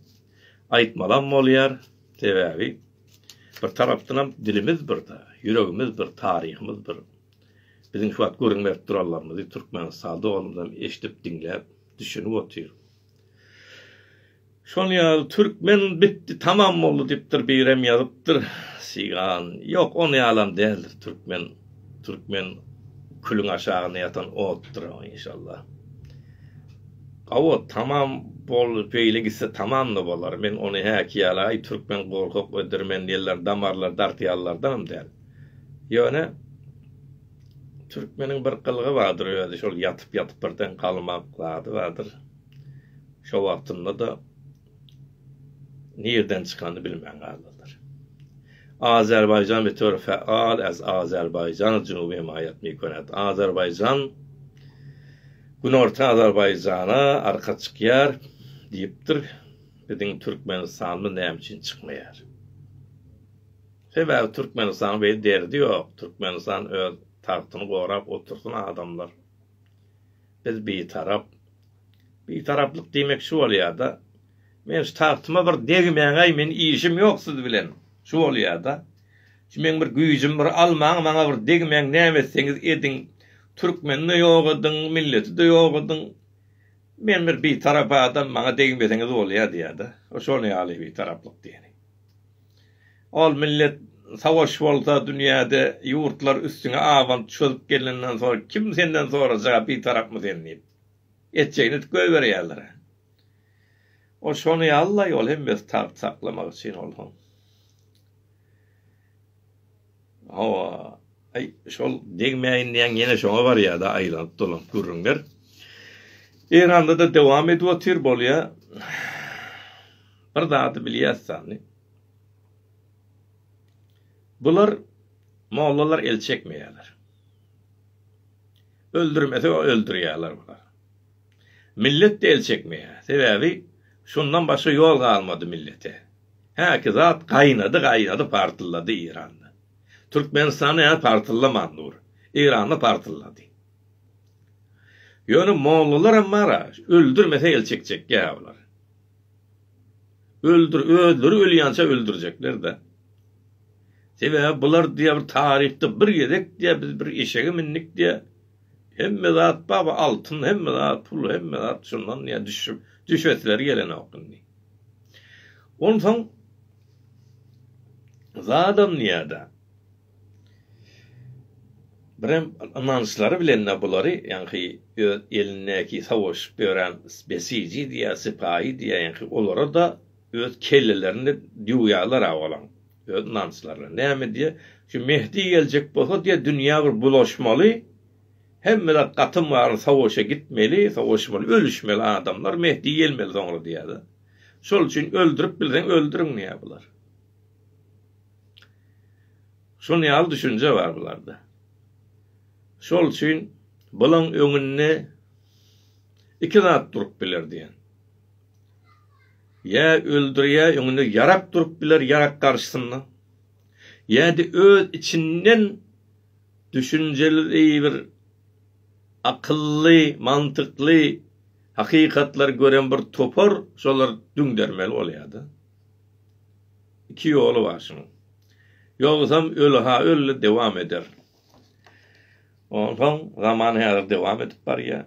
aýtmalan bolýar. Sebäbi bir tarapdan dilimiz bir da, ýüregimiz bir, taryhymyz bir. Biziň şu wagt görünmep durallarymyzy Türkmenistanda olumdan eşdip dinläp, düşünip otyr. Şol ýaly türkmen bitdi, tamam boldy diýipdir, beýrem ýazypdyr. Sigan, ýok, onu ýalan däldir türkmen. Türkmen külün aşağına yatan ottur inşallah. Awa tamam bol peyle gitse tamam da bolar. Men onu häkiyalay Türkmen gorkak öldürmen diýerler, damarlar dartyallardan der. Ýöne Türkmenin bir kılgı vardır öyle şol yatıp birden kalmak vardır. Şu wagtynda da nereden çıkanı bilmän galdylar. Azerbaycan bir tür faal az Azerbaycan Cünubi Himayet Mikonet. Azerbaycan Günorta Azerbaycan'a arka çıkýar diýipdir. Bizim Türkmenistan'ı näme üçin çıkmaýar? Sebäbi Türkmenistan bir derdi ýok. Türkmenistan öz tartyny gorap otursun adamlar. Biz bir taraplyk diýmek şu bolýar-da. Men şu tartyma bir degmeňe men işim ýok siz bilen. Şu bolýar-da. Men bir güýjüm bir almaň, maňa bir degmeň näme etseňiz edin. Türkmenni ýok edin, milleti de ýok edin. Men bir tarap adam maňa degmeseňiz bolýar diýär-de. O şonu ýaly bir taraplyk diýeni. Ol millet savaş bolsa dünýäde ýurtlar üstüne awant çözüp gelenden sonra kim senden sorajak bir tarap mı sen diýip etjegini göberýärler. O şonu ýaly ol hem biz tarap saklamak üçin olsun. Hawa şol degmeýin diýen ýene şoňa bar ýa-da aýlanyp dolanyp görüňler. Iranda da dewam edýär bolýar. Bir zady bilýärsäň. Bular mollalar el çekmeýärler. Öldürmese öldürýärler bular. Millet de el çekmeýär. Sebäbi şundan başga ýol galmady millete. Häki zat gaýnady partyllady Iranda. Türkmenistany ýa partyllamandyr. Irany partyllady. Ýöne mollalar ammara öldürmese el çekjekler bular. Öldür ölýänçe öldürecekler de. Sebäbi bular diýe bir tarihde bir gedek diýe biz bir eşege minnik diýe hemme zat baba altyn, hemme zat pul, hemme zat şundan diýe düşetleri gelen okuny. Ondan zadam niýada birem anançlary bilen bulary ýani elindäki savaş gören besici diýe sipahi diýe ýani olara da öz kellelerini diýýarlar awalan. Nançlarla. Näme diye? Şu Mehdi gelecek bolsa diye dünya bir bulaşmaly. Hemme de gatym var savaşa gitmeli, savaşmaly, ölüşmeli adamlar Mehdi gelmeli soňra diýär. Şol üçin öldürüp bilsen öldürüň niýe bular. Şonu ýaly düşünje bar bularda. Şol üçin bulan öňünde iki zat durup biler diýen. Ya öldürýär, öňünde yarap durup biler, yarak karşısında. Ya da öz içinden düşünjeli bir akıllı, mantıklı hakikatlar gören bir topar şolar düňdermeli bolýardy. İki ýoly bar şunun. Ýogsam öldü dewam eder. Ondan zaman häzir dewam edip barýar.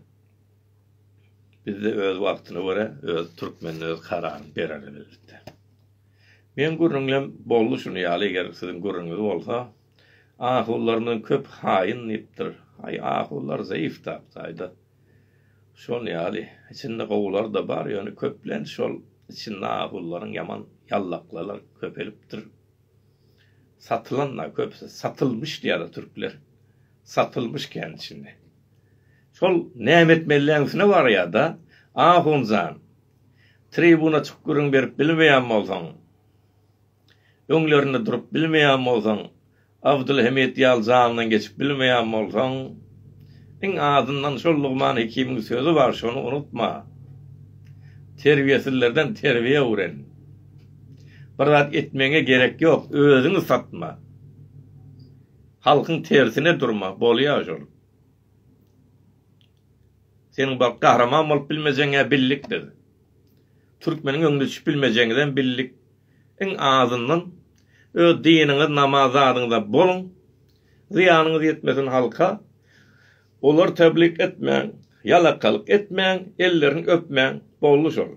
Biz de öz wagtyna göre öz Türkmen öz kararyny bererler. Men görüňlem boldy şunu ýaly eger siziň görüňiz bolsa, ahullarymyň köp haýyn nipdir. Ahullar zaýyf tapsaýdy. Şol ýaly içinde gowlar da bar, ýöne köplen şol içinde ahullaryň ýaman ýallaklar köpelipdir. Satylanlar köpse satylmış diýär türkler. Satylmış kendisine. Şol näme etmeliňizne bar ýa-da ahunzan tribuna çykyp görüň berip bilmeýän bolsaň, öňlerinde durup bilmeýän bolsaň, Abdülhamid ýalzanyň geçip bilmeýän bolsaň, iň adyndan şol Lugman Hekimiň sözü bar, şonu unutma. Terbiýesizlerden terbiýe öwren. Bir zat etmeňe gerek ýok, özüňi satma. Halkyň tersine durma, bolýar şol. Senin bak kahraman bolup bilmejeňe billikdir. Türkmeniň öňünde düşüp bilmejeňinden billik. Iň azyndan öz diniňiz, namaz adyňda bolun. Ziýanyňyz ýetmesin halka. Olar teblik etmeň, ýalakalyk etmeň, ellerini öpmeň, bolly şol.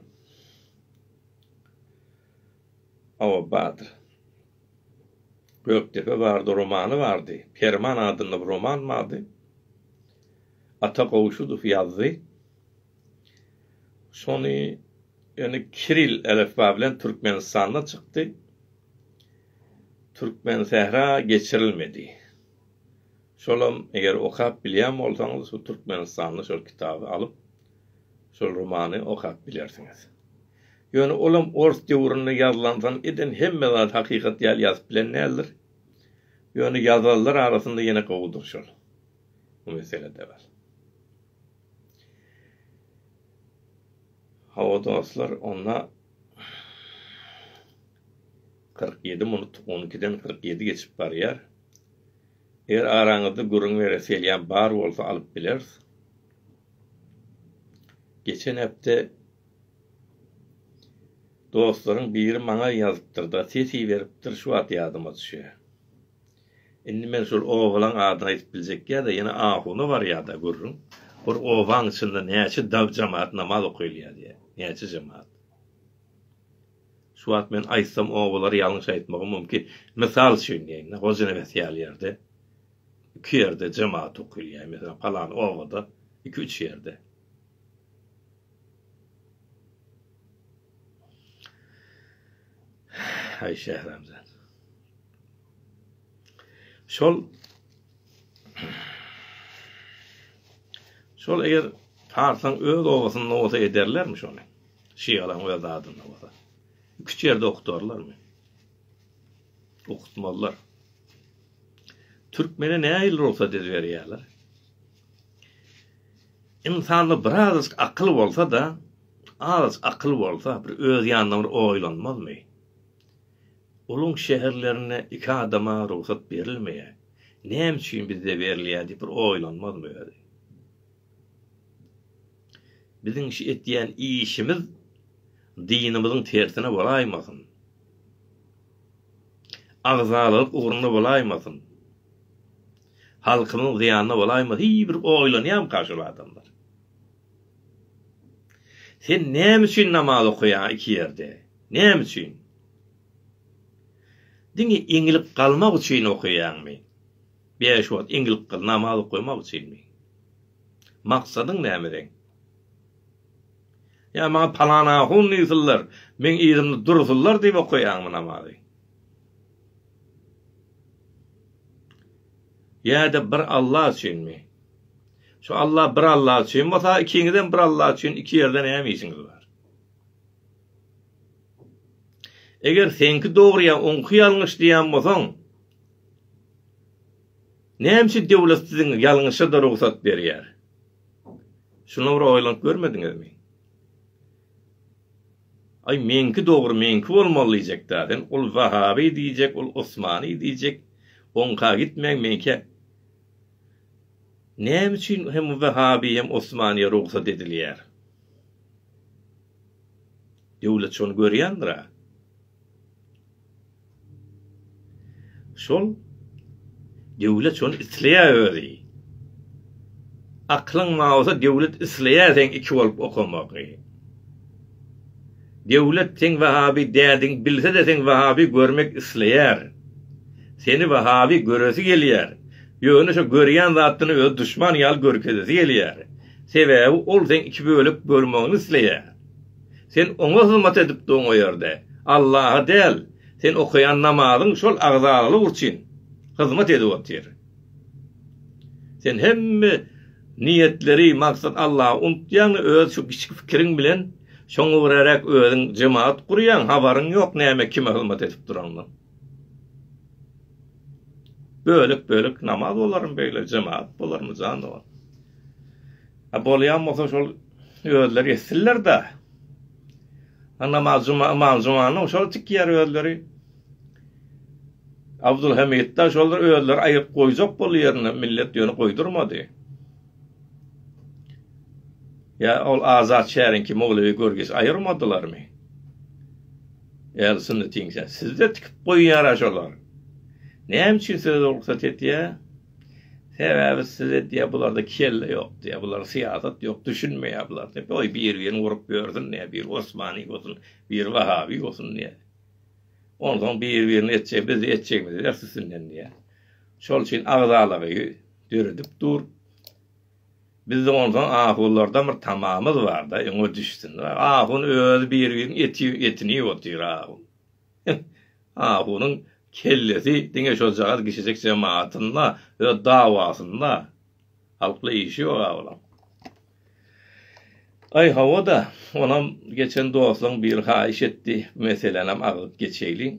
Awa badyr. Göktepe vardı, romanı vardı. Kerman adında bir roman vardı. Ata Kovuşudu yazdı. Şonu yani Kiril elifba bilen Türkmenistan'a çıktı. Türkmen sehra geçirilmedi. Şolam eğer okap bilýän bolsaňyz, şu Türkmenistan'da şol kitabı alıp şol romanı okap bilersiniz. Yani olam ors döwründe ýazylansan eden hemme zat hakykat ýaly ýazyp bilen nädir? Yani ýazarlar arasynda ýene gowudur şol. Bu mesele de var. Hawa dostlar, ona 47 minut 12'den 47 geçip barýar. Eğer araňyzda gürüň bereselýän bar bolsa alyp bilersiz. Geçen hepde dostlaryň biri maňa ýazypdyr da sesi beripdir, şu wagt ýadyma düşýär. Indi men şol owalan adyny aýdyp biljek ýa-da ýene ahuny bar ýa-da gürüň. Bir owaň içinde näçe daw jamaat namaz okuyýar diýe. Näçe jamaat. Şu wagt men aýtsam owalary ýalňyş aýtmagym mümkin. Misal üçin diýen, hozir mesel ýerde 2 ýerde jamaat okuyýar. Mesela palan owada 2-3 ýerde. Hay Şehramzan. Şol eger tarsan öz owasyny olsa ederlermi şonu? Şiýalan öz adyny olsa. 2 ýerde okudurlarmy? Okutmalılar. Türkmene näýil bolsa dez berýärler. İnsanda biraz akyl bolsa da, az akyl bolsa bir öz ýanyna bir oýlanmazmy? Ulun şehirlerine 2 adama ruhsat berilmeýär. Näme üçin bizde berilýär diýip bir oýlanmazmy? Biziň şu etýän işimiz dinimiziň tersine bolaýmasyn. Agzalyk uğruna bolaýmasyn. Halkymyň ziýanyna bolaýmasyn. Hiç bir oýlanýam karşy adamlar. Sen näme üçin namaz okuýan 2 ýerde? Näme üçin? Diňi iňilip galmak üçin okuýanmy? Beş wagt iňilip gal namaz okuýmak üçinmi? Maksadyň näme? Ya maňa palana hun ýyzyllar, men ýerimde dursullar diýip okuýanmy namazy? Ya da bir Allah üçinmi? Şu Allah bir Allah üçin, bolsa ikiňizden bir Allah üçin 2 ýerden näme işiňiz var? Eger senki dogry onky ýalňyş diýen bolsaň, näme döwlet siziň ýalňyşa da ruhsat berýär? Şunu bir oýlanyp görmediňizmi? Ay menki dogry menki bolmaly diýjek daden, ol Wahabi diýjek, ol Osmani diýjek, onka gitmek menke. Näme üçin hem Wahabi hem Osmani ruhsat edilýär? Döwlet şonu görýändir. Şol döwlet şonu isleýär. Aklyň maňa döwlet isleýär 2 bolup okumagy. Döwlet sen Wahabi dädiň bilse de sen Wahabi görmek isleýär. Seni Wahabi göresi gelýär. Ýöne şo görýän zatyny öz düşman ýal görkezesi gelýär. Sebäbi ol sen 2 bölüp bölmegiňi isleýär. Sen oňa hyzmat edip doň o ýerde. Allaha del. Sen okuyan namazyň şol agzaly urçin hyzmat edýär. Sen hemme niyetleri, maksat Allah'a unutýan öz şu kiçik fikiriň bilen şoňa gurarak özüň jemaat kurýan, habaryň ýok näme kime hyzmat edip duranlar. Bölük namaz bolarym beýle jemaat bolarmy jany var. Ha bolýan bolsa şol özleri etsiller da. Namazymany şol tikýär özleri. Abdulhamid da şollar özleri aýyp goýjak bolýarny millet ýöne goýdurmady. Ya ol azat şäherinki Moglevi görgis aýyrmadylarmy? Ýa-da tiňse sizde tikip goýýar şolar. Näme üçin size ruhsat etýär? Sebäbi size diýe bularda kelle ýok diýe, bular siýasat ýok, düşünmeýär bular. Oy bir urup gördün, ne bir Osmani bolsun, bir Wahabi bolsun diýe. ondan bir-birini etjek, biz etjekmiz der süsünden diye. Şol üçin agzalagy döredip dur. Bizde ondan ahullarda bir tamamız var da, öňe düşsün. Ahun öz bir-birinin etini ýotyr ahun. Ahunun kellesi diňe şol jagat gişecek cemaatynda we dawasynda halkla işi ýok ahun. Ay havada onam geçen dostlaryň bir haýyş etdi. Meselenam agyp geçeýli.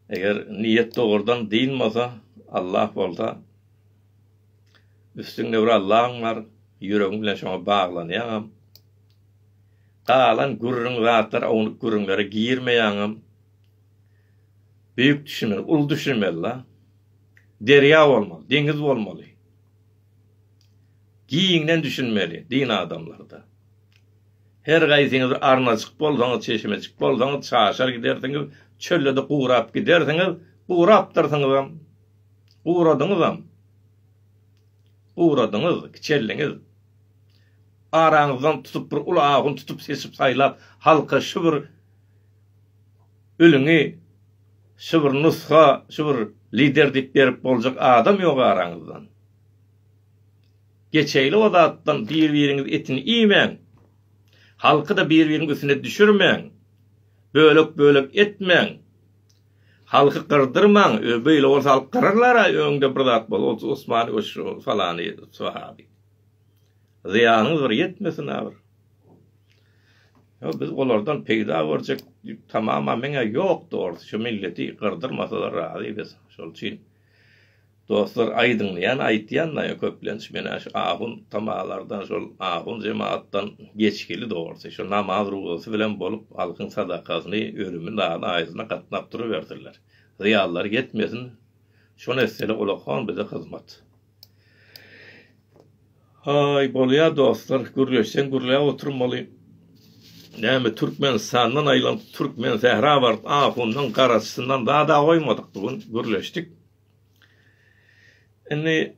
Eger niyet dogrudan diýilmasa, Allah bolsa üstüňde bir Allah'ın var, yüreğim bilen şoňa baglanýaňam. Galan gurrun zatlar ony gurrunlara giyirmeýäňam. Büyük düşünmeli, ul düşünmeli la. Derya bolmaly, deňiz bolmaly. Giyiňden düşünmeli din adamlarda. Her gaýsyňyz arnaçyk bolsaňyz, çeşmeçik bolsaňyz, çaşar gidersiňiz, çöllede gurap gidersiňiz, gurapdyrsyňyz. Uğradyňyz, kiçelliňiz. Araňyzdan tutup bir ulagyny tutup sesip saýlap, halka şu bir ölüňi, şu bir nusha, şu bir lider dip berip boljak adam ýok araňyzdan. Geçeýli o zatdan bir-biriňiz etini iýmeň. Halky da bir-biriňiň üstüne düşürmeň. Bölek etmeň. Halky kırdırmaň, beýle bolsa halk kırarlar, öňde bir zat bol, Osman şu falany sahabi. Ziyanyňyz bir yetmesin abi. Yo biz olardan peýda berjek tamamen meňe ýok dogry, şu milleti kırdyrmasalar razy biz. Şol üçin dostlar aýdynlaýan, aýtýanlar köplenç mene şu ahun tamalardan, şol ahun jemaatdan geçkili dogry. Şu namaz ruhsy bilen bolup halkyň sadakasyny örümün dağına aýzyna gatnap duruberdiler. Ziyallar yetmesin. Şu nesele olakan bize hyzmat. Hay bolýa dostlar, gürleşsen gürleýe oturmaly. Näme Türkmenistandan aýlan Türkmen Zehra bar, ahundan garasyndan daha da goýmadyk bugün gürleşdik. Indi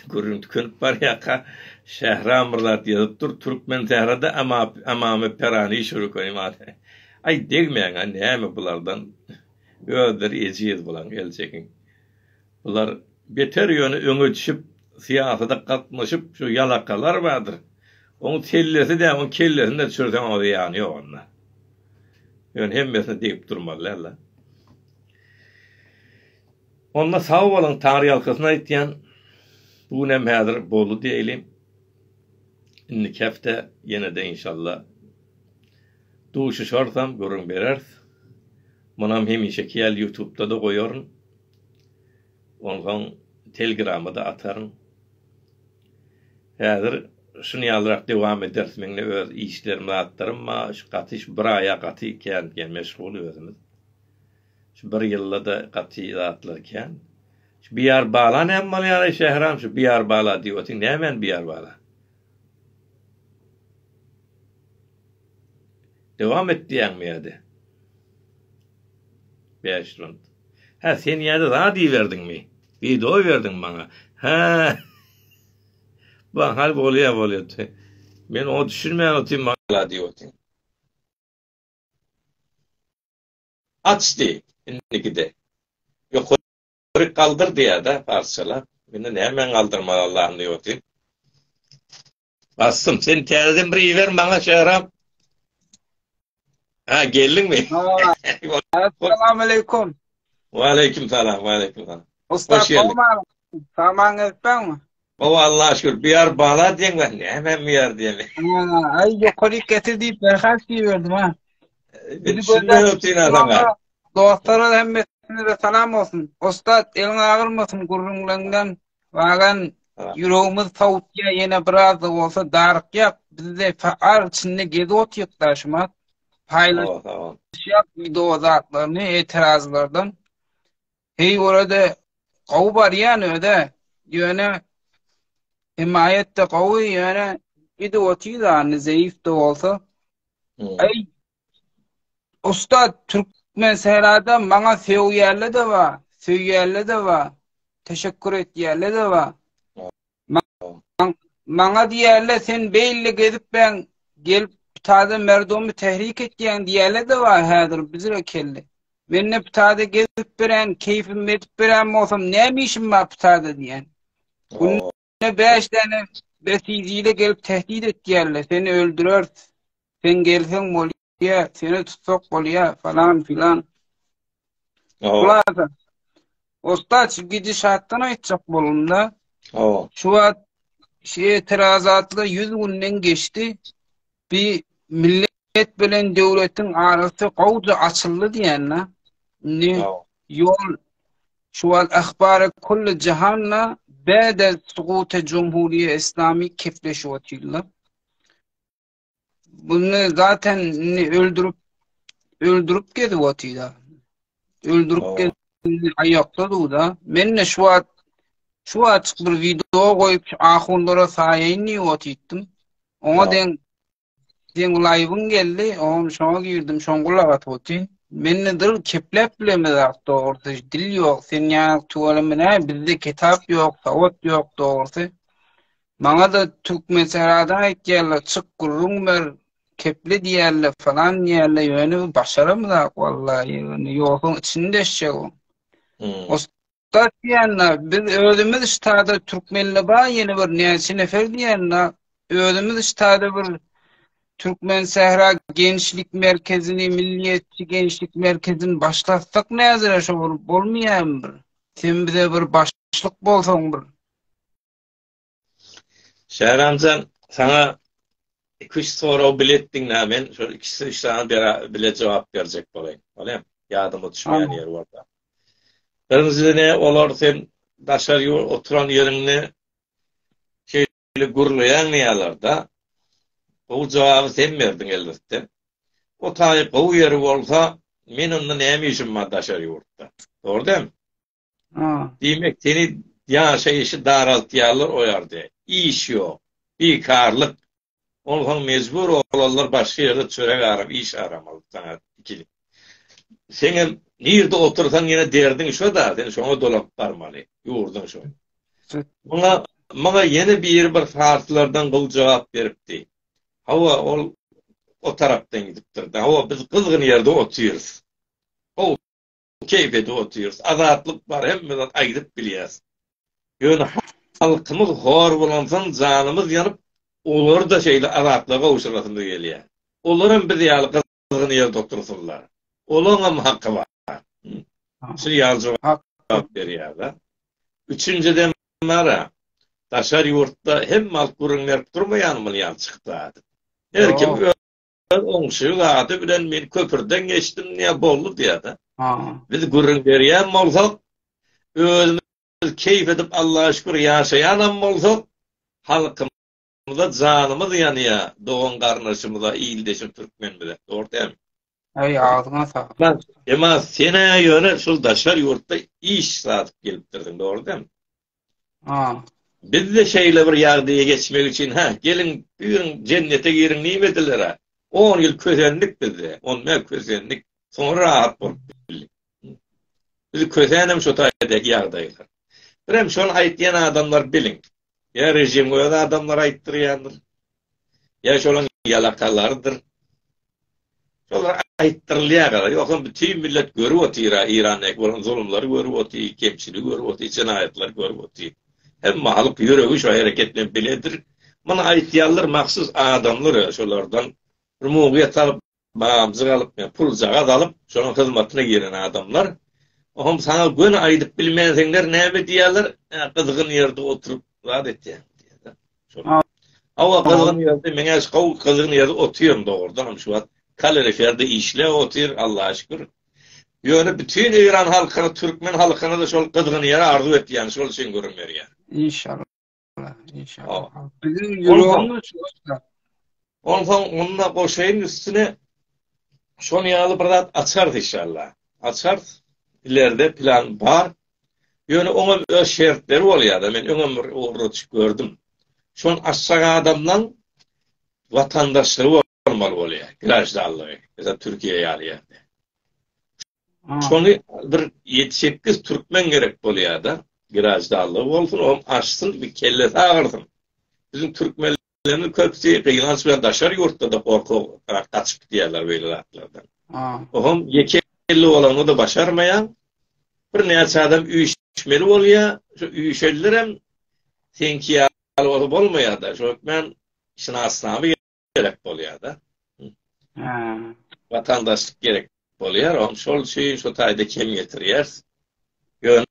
görüntü könüp bar ýaka Şehram Mirzat ýazypdyr, Türkmen Zehrada amamy perani şuru koýmaly. Ay degmeýän näme bulardan özleri ejiz bolan elçekin. Bular beter ýöne öňe düşüp siyasata gatnaşyp şu yalakalar bardyr. Onu tellesi de on kellesinde düşürsen o ýany ýok onda. Ýöne hemmesini diýip durmalylar la. Onda sağ bolan tarih halkasyna aýtýan bu nem häzir boldy diýelim. Indi käfte ýene-de inşallah duşy şorsam görüň berer. Manam hemişe kiýel YouTube'da da goýaryn. Ondan Telegram'a da ataryn. Häzir şunu ýalyrak dewam edersiň meňle öz işlerimi atlarymma, şu gatyş bir aýa gaty ikän meşgul özümiz. Şu bir ýylda da gaty atlarken şu Biyar Bala näme ýaly şehram şu Biyar Bala diýýärsiň, nämen Biyar Bala? Devam etdiýäňmi ýa-da? Beşrund. Ha sen ýa-da daha diýerdiňmi? Video berdiň maňa. Ha. Bu hal bolýar. Men o düşünmän otym maňa diýýärdiň. Açdy indikide. Ýokary kaldır diýär da parçalar. Meni nämen kaldyrmaly Allah'ım diýýärdiň. Bastım sen täzeden bir ýer maňa şehram. Ha geldiňmi? Assalamu alaikum. Wa alaikum salam, wa alaikum salam. Usta Omar, samaňyz öpmäňmi? Baba Allah şükür Biyar Bala diýen hemen Biyar diýen. Ay ýokary getirdi berhas diýerdim ha. Şundan öpdin adamga. Dostlara hemmesine de salam olsun. Ustad elin ağırmasın gurrunlarından vagan yüreğimiz savutya yine biraz da olsa darık yap. Bizde faal içinde gezi otyuk taşımak. Paylaşıyak video zatlarını itirazlardan. Hey orada qaw bar yani öde. Yöne himayette qawy yöne video otýar zayıf da olsa. Ay Ustad Türkmen Sehrada maňa söýýärler de var. Teşekkür etýärler de var. Maňa diýerler sen beýle gezip ben gelip ptada merdomu tehrik etdiýen diýerler de var häzir bizre keldi. Menne ptada gezip beren, keyfim edip beren bolsam näme işim bar ptada diýen. Oo. Ne 5 tane besiziyle gelip tehdit etdiýerler. Seni öldürür. Sen gelsen bolýa, seni tutsak bolýa falan filan. Oo. Ulada. Ostat şu gidişatdan aýtjak bolunda. Oo. Şu wagt etirazatlar 100 günden geçti. Bir millet bilen devletin arasy gowja açyldy diýenler. Ne Oo. yol şu ahbara kulli cihanna ba'da suquta Cumhuriye İslami kefleşiyorlar. Bunu zaten öldürüp gidiyorlar. Öldürüp Oo. gidiyorlar ayakta da. Men şu açık bir video koyup ahundlara sayayını otittim. Ona den live'ın geldi. Onu şoňa girdim. Şoňgulla gatwty. Menne dil keplep bilemedi doğrusu. Dil yok. Sen ýa tuwalamına bizde kitap yok, sawat yok doğrusu. Maňa da Türkmen serada aýtýarlar, çık gurrunmer, keple diýerler falan diýerler. Ýöne başaramyzak wallahi. Ýokun içinde eşek o. Ostat diýenler, biz özümüz iştada Türkmenle ba ýene bir näçe nefer diýenler, özümüz iştada bir Türkmen Sehra Gençlik Merkezini, Milliyetçi Gençlik Merkezini başlatsak näzire şo bolmaýarmyr. Sen bize bir başlyk bolsaň bir. Şehramcan, sana 2-3 soru bilettin men şu 2-3 tane bile cevap verecek bolayım. Olayım. Yadıma düşmeyen yer var da. Birincisi olar sen daşar oturan yerini şöyle gurlayan niyalarda bu cevabı sen verdin elbette. O tabi bu yeri olsa men ondan näme işim var daşar yurtta. Doğru değil mi? Demek seni işi daraltýarlar o ýerde. İş yok. Bekarlyk. Ondan mecbur olanlar başka yerde çörek arap, iş aramalı sana ikili. Senin nerede otursan yine derdin şu da, sen şoňa dolap barmaly, ýurdun şu. Bana yeni bir farklardan bu cevap beripdi. Hawa o tarapdan gidipdir. Hawa biz kızgın yerde oturýarys. O keyfede oturýarys. Azatlyk var, hemmeden aýdyp bilýäs. Ýöne halkymyz hor bolansan janymyz ýanyp olar da şeýle azatlyga uşurasynda gelýär. Olaryň bir ýaly kızgyn ýerde otursunlar. Olaryň hakkı var. Şu ýaly jogap berýär. Üçüncüden mara daşar ýurtda hem mal gurunlar durmaýanmy ýan çykdy. Herkim oňşy ady bilen men köpürden geçdim näme boldy diýär. Biz gurun berýän bolsak, özümüz keyif edip Allah'a şükür ýaşaýan bolsak, halkymyza janymyz ýanýa, dogan garnaşymyza iýildeşim türkmen bilen. Doğru değil mi? Ay ağzına sağlık. Ama sene ýöne şol daşar ýurtda iş satyp gelipdirdiň, doğru değil mi? Biz de şeýle bir ýagdaýa geçmek için gelin bugün cennete girin nimetler 10 ýyl közendik bizde. 10 ýyl közendik. Sonra rahat bolup bildik. Biz közenem şu taýda ýagdaýlar. Birem şonu aýtýan adamlar bilin. Ya rejim goýan adamlar aýtdyrýandyr. Ya şolaň ýalakalardyr. Şolar aýtdyrylýar. Ýoksa bütün millet görüp otyra Iranyň bolan zulümleri görüp otyr, kemçiligi görüp otyr, cinayetler görüp otyr. Hem halk ýüregi şu hereketlen biledir. Mana aýtýarlar maksus adamlar şolardan bir mugyýat alyp, bagamzyk alyp, pul jagaz alyp, şonuň hyzmatyna giren adamlar. Oňam sana gün aýdyp bilmeýänler näme diýerler? Kızgın ýerde oturup zat etýär. Awa kızgın ýerde meňe kızgın ýerde oturýan dogrudan şu wagt kaloriferde işle otur Allah'a şükür. Ýöne bütün İran halkyny, Türkmen halkyny da şol kızgın ýere arzu etýän şol şeň görünýär ýa. İnşallah. İnşallah. Bizim ýolumyz şoňda. Onunla goşaýyn üstüne şonu ýaly bir zat açar inşallah. Açar. İleride plan var. Ýöne oňa öz şertleri bolýar. Men öňe urut gördüm. Şon aşağı adamdan vatandaşlygy olmaly bolýar. Grajdanlygy. Mesela Türkiýe ýaly. Şonu bir 7-8 Türkmen gerek bolýar da. Grajdanlygy bolsun, o açsın bir kelle sagırsın. Bizim Türkmenler Ellemi köpsi kıylans bilen daşar yurtta da korku kaçıp diýerler beýle zatlardan. Ohum yekelli olanı da başarmayan bir näçe adam üýüşmeli bolýar, şu üýüşellerem senki ýaly bolmaýar da. Şo men şinasnamy gerek bolýar da. Vatandaşlyk gerek bolýar, on şol şey şu taýda kem getirýär. Ýöne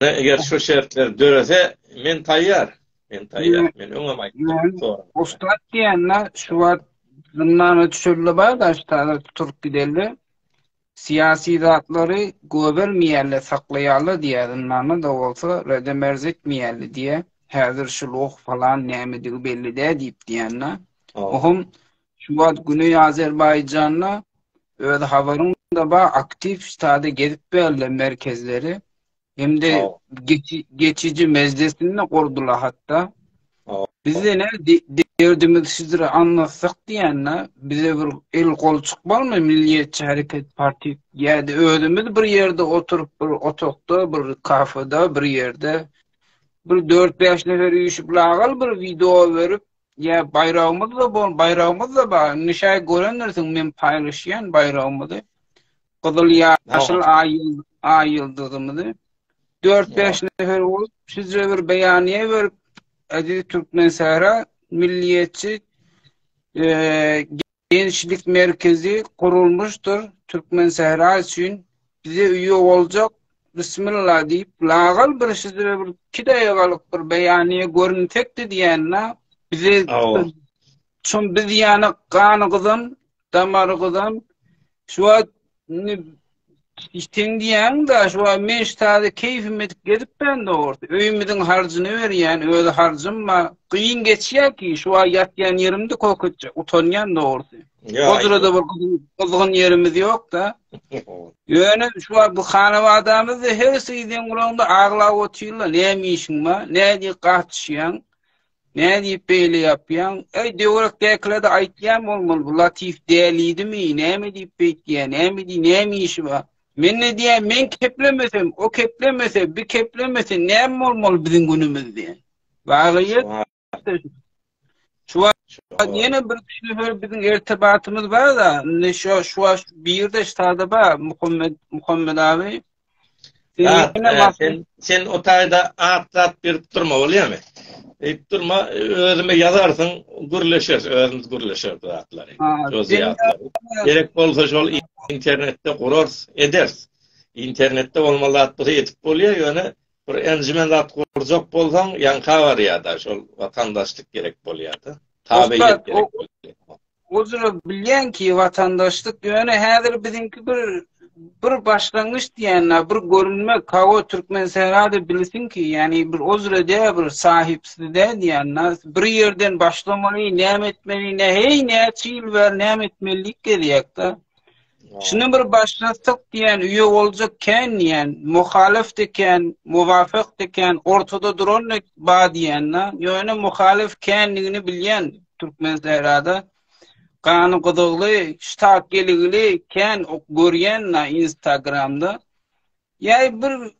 eger şu şertler dörese men taýýar. Men öňe Ustat diýenler şu wagt zyndan düşürli bar da şeýle tutup giderler. Siyasi zatları göbermeýärler, saklaýarlar diýenler da bolsa redemerzekmeýärler diye. Häzir şuluq falan näme belli dä diýip diýenler. Ohum şu wagt Güney Azerbaýjanyna öz habarynda ba aktif ştada gelip berler merkezleri. Hem de geçici meclisini kurdular hatta. Bize ne derdimiz sizlere anlatsak diyenler bize bir el kol çıkmalı mı Milliyetçi Hareket Parti yani ödümüz bir yerde oturup bir otokta bir kafede bir yerde bir 4-5 nefer uyuşup lağal bir video verip ya bayrağımız da var nişay görenlersin men paylaşıyan bayrağımızı Kızıl Yaşıl Ay yıldızımızı 4-5 nefer olup sizce bir beyaniye verip Aziz Türkmen Sahra Milliyetçi Gençlik Merkezi kurulmuştur. Türkmen Sahra için bize üye olacak. Bismillah deyip lağal bir sizlere bir 2 dakigalyk bir beyaniye görüntekdi diýenler bize çün biz ýany ganygydan damargydan şu İşten diýen da şu men ştada keyfime gedip ben de orda öýümüň harjyny berýän öz harjymma kıyın geçýär ki şu ýatýan ýerimde kokutja utanýan da orda. Ozurada bir kızgın yerimiz ýok da. Ýöne şu bu hanawadamyz her şeýden guranda aglap otýarlar. Näme işiň ma? Näde gaçýan? Näde beýle ýapýan? Ey döwrek deklede aýtýan bolmaly. Bu latif dälidimi? Näme diýip beýtýän? Näme işi bar? Men ne diýen, men keplemesem, o keplemese, bir keplemese näme bolmaly biziň günümizde? Wagyýet şu ýene bir kişiler biziň irtibatymyz bar da, şu bir ýerde ştada bar Muhammed abi. Sen o taýda atlat berip durma bolýarmy? Eyip durma, özüme yazarsın, gürleşer, özümüz gürleşer atlary. Gerek bolsa şol internette kurars, eders. İnternette olmaly atly etip bolýar, ýöne bir enjimen zat kurjak bolsaň, ýanka bar ýa-da şol vatandaşlyk gerek bolýar da. Tabiýet gerek bolýar. Ozura bilýän ki vatandaşlyk ýöne häzir biziňki bir başlangıç diýenler, bir görünme kago Türkmen Sahra bilsin ki, yani bir ozura diýär, bir sahipsiz diýenler, bir ýerden başlamaly, näme etmeli, näçe ýyl ber näme etmelik gerek da. Şunu bir başlatsak diýen, üye boljak ken diýen, muhalif deken, muvafık deken, ortada duran ba diýenler, ýöne muhalif kenligini bilýän Türkmen Sahrada. Kanı gıdıglı, ştak geligli, ken görýän Instagramda. Ýa bir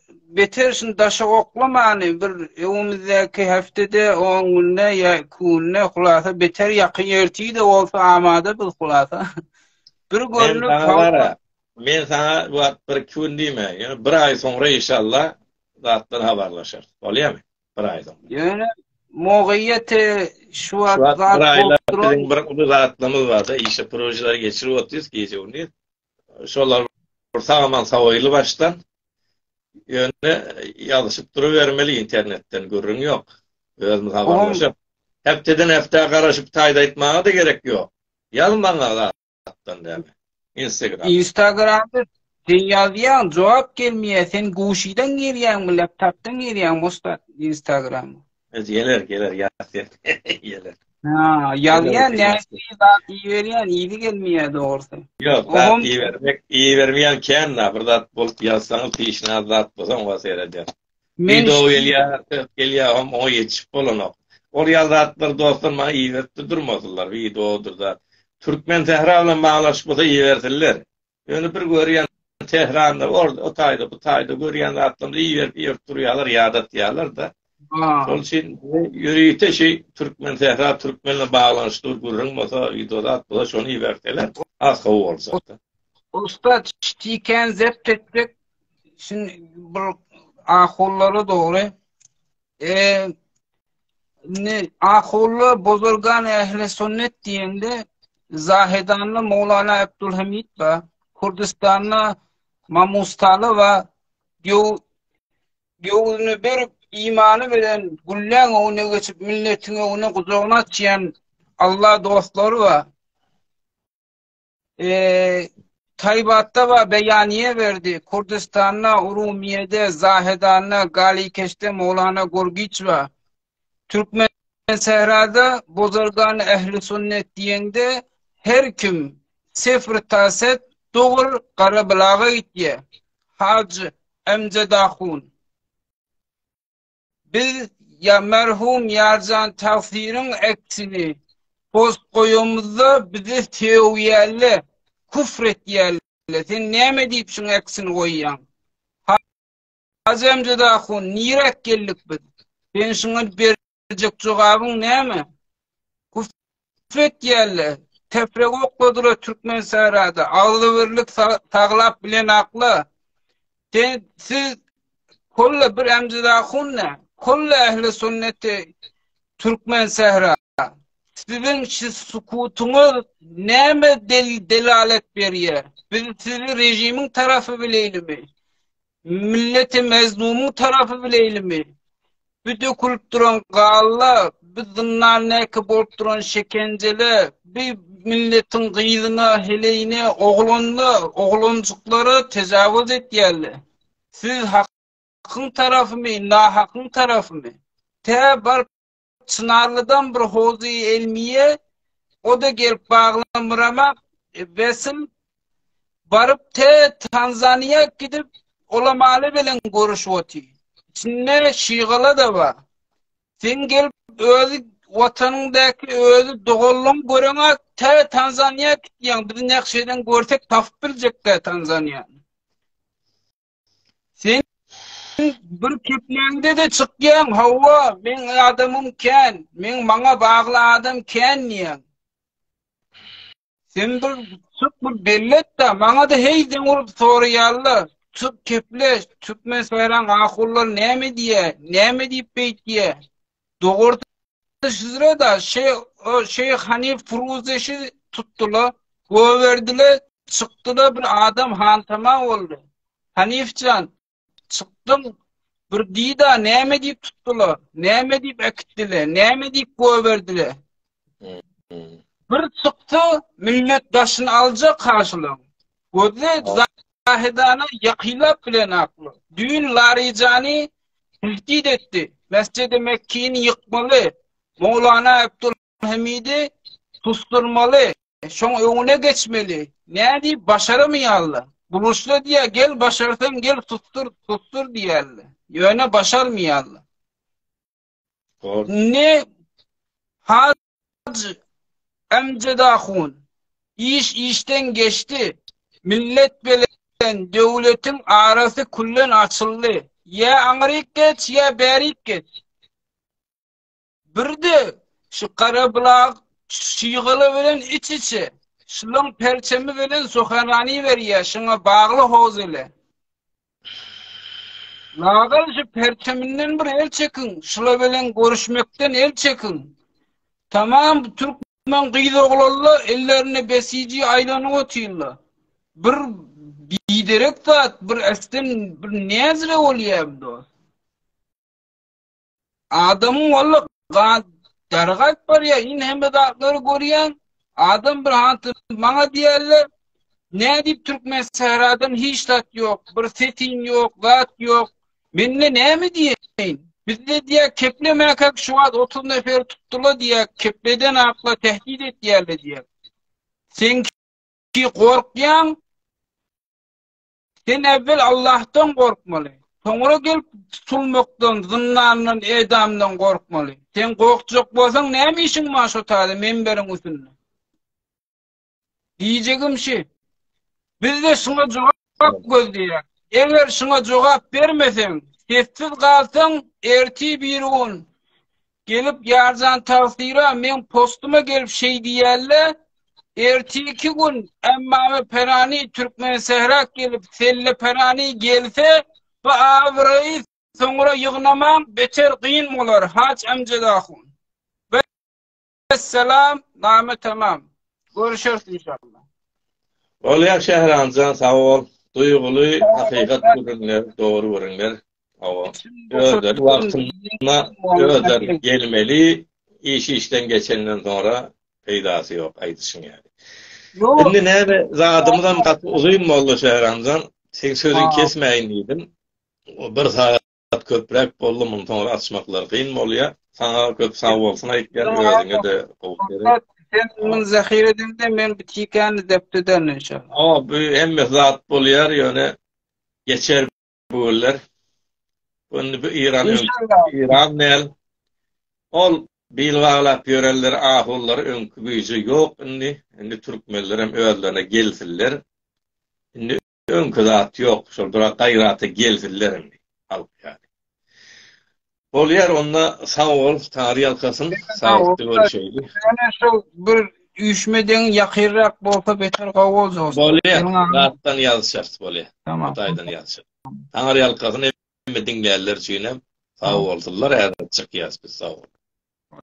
beter şun daşa oklamany bir evimizdäki heftede 10 günde ýa kunne hulasa beter ýakyn ýertide bolsa amada bil hulasa. Bir görünüp men sana bu bir gün diýme, ýa bir ay soňra inşallah zatdan habarlaşar. Bolýarmy? Bir ay soňra. Ýöne mogiýete şu zat bir zatlamyz bar da, işe projeler geçirip otýarys gece gündüz. Şolar sagaman sawaýly başdan ýöne ýalyşyp duruvermeli internetten görüň ýok. Özümiz habarlaşyp hepteden hefteye garaşyp taýda aýtmaga da gerek ýok. Ýalmaňa zatdan däme. Instagramda sen ýazýan jogap gelmeýär, sen guşydan gelýän, laptopdan gelýän Ustat Instagram. Gelir ýazýar. Gelir. Ýazýan näçe zat ýerýän, ýyly gelmeýär dogrusu. Ýok, iyi vermeýän kenna, bir zat bolup ýazsaňyz peşinat zat bolsa oňa seredýär. Video gelýär, o ýetişip bolanok. Ol ýazatlar dostum maňa iyi verip durmadylar, videodur da. Türkmen Sahra bilen baglaşyp bolsa iyi berdiler. Ýöne bir görýän Tehranda, o taýda bu taýda görýän zatlar iyi verip durýarlar, ýadat ýalar da. Şol için ýüreğite Türkmen Sehra Türkmenle bağlanışlı gurrun masa videoda da şonu iberteler. Az hawa bolsa. Usta çiğken zept ettik. Şimdi bu ahulları doğru. Ahullu bozulgan ehli sünnet diyende Zahidanlı Mevlana Abdülhamid ve Kurdistanlı Mamustalı ve Gövünü bir imanı bilen güllen onu geçip milletine onu kucağına çiyen Allah dostları ve Taybat'ta ve beyaniye verdi. Kurdistan'la Urumiye'de, Zahedan'la Galikeş'te Mevlana Gorgiç ve Türkmen Sehra'da bozulgan ehli sünnet diyende her kim sefr taset doğur Karabılağ'a gitti. Hacı Emcedahun. Biz ya merhum Yarcan Tafsir'in eksini post koyumuzda bizi teviyelle küfret yerle. Sen neyme deyip şun eksini koyyan? Hacı Emcedahun nirek geldik biz. Ben şuna verecek cevabın neyme? Küfret yerle. Tefrek okladılar Türkmen Sehra'da. Ağlı verlik tağlap bilen aklı. Siz kolla bir Emcedahun ne? Kolla ehli sünneti Türkmen Sehra. Sizin şu sukutunuz neyme delalet veriyor? Biz sizi rejimin tarafı bileyli mi? Milleti mezlumun tarafı bileyli mi? Bir dökülüp duran galla, bir zınnar neki bolup duran şekenceli, bir milletin gıydına, heleyine, oğloncukları tecavüz et yerli. Siz hakkın tarafı mı, nahakkın tarafı mı? Bar Çınarlı'dan bir hozu elmiye, o da gelip bağlamıramak, vesim, barıp Tanzanya gidip, olamalı bilen görüş oti. İçinde şiğala da var. Sen gelip özü vatanındaki özü doğullum göremek, Tanzanya gidiyen, bizim ne şeyden görsek tafıp bilecekler Tanzanya'nı. Sen bir kepleğinde de çıkyan, hava, men adamım ken, men bana bağlı adam ken niyen. Sen bir çık bir bellet de, bana da heyden olup soruyarlar. Çık kepleş, Türkmen Sehran ahullar neyme diye, neyme deyip beyt diye. Doğurda sizlere da Şeyh Hanif Furuzeş'i tuttular, verdiler, çıktılar bir adam hantama oldu. Hanifcan, çıktım, bir dida neyme deyip tuttular, neyme deyip ekittiler, neyme deyip verdiler. Bir çıktı, millet taşını alacak karşılığın. Gözde Zahidana yakilap bilen aklı. Düğün laricani tehdit etti. Mescid-i Mekke'ni yıkmalı. Mevlana Abdülhamid'i susturmalı. Şon önüne geçmeli. Ne deyip başaramayarlar. Buluşlu diye gel başarsan gel sustur diyerler. Yöne başarmayarlar. Ne Hacı Emcedahun iş işten geçti. Millet bilen devletin arası kullen açıldı. Ya Amerik geç ya Berik geç. Bir de şu Karabulak şiğalı bilen iç içe. Şunun perçemi bilen Soharani veriyor. Şuna bağlı hoz ile. Lağal şu perçeminden bir el çekin. Şuna bilen görüşmekten el çekin. Tamam Türkmen kıydı oğlanlar ellerine besici aylanı otuyorlar. Bir biderek tat, bir esten bir nezre oluyor bu. Adamın valla dargat var ya, in hem de dağları görüyen, adam bir hantı bana diyerler, ne deyip Türkmen Sehra'dan hiç tat yok, bir setin yok, gat yok, benimle ne mi diyeyim? Bizde diye keple mekak şu an 30 nefer tuttula diye, kepleden akla tehdit et diyerler diye. Sen ki korkyan, sen evvel Allah'tan korkmalı. Sonra gelip tutulmaktan, zınnandan, edamdan korkmalı. Sen korkacak bolsan ne işin var şu tadı menberin üstünde? Diyeceğim şey, biz de şuna cevap gözleyek. Eğer şuna cevap vermesen, Sessiz kalsan erti bir gün gelip yarcan tavsira men postuma gelip şey diýerler. Erti 2 gün Emmame Perani Türkmen Sehrak gelip selle Perani gelse bu avreyi sonra yığnamam beter qıyın bolar. Haç amjadahun. Vesselam, name tamam. Görüşürüz inşallah. Bolýar Şähranjan sag bol. Duýguly hakykat görünler, dogry görünler. Awa. Öder wagtyna öder gelmeli. İşden geçenden sonra peýdasy ýok aýdyşyň ýaly. Yok. Indi näme zadymdan uzyň boldy Şähranjan. Sen sözüň kesmäýin diýdim. O 1 saat köprek boldy, muny sonra açmaklar kyn bolýar. Sana köp sag bolsun aýtýar, özüňe de gowy berek. Sen men zahiredinde men bitikany depdeden inşallah. Ama bu hemme zat bolýar, ýöne geçer bular. Bunu bu İran nel. Ol bilgaglap ýörenler ahullar öňkü güýji ýok indi. Indi türkmenler hem özlerine gelsinler. Indi öňkü zat ýok. Şol bir gaýraty gelsinler indi. Halk ýaly. Bolýar onda sag bol, taryh alkasyn sagtly görüşeýdi. Yani şu bir üýşmeden ýakyrrak bolsa beter gawaz bolsa. Bolýar, zatdan ýazşar bolýar. Tamam. Taýdan ýazşar. Taryh alkasyn hem dinleýärler üçin hem sag bolsunlar, äze çykyýas biz sag bol.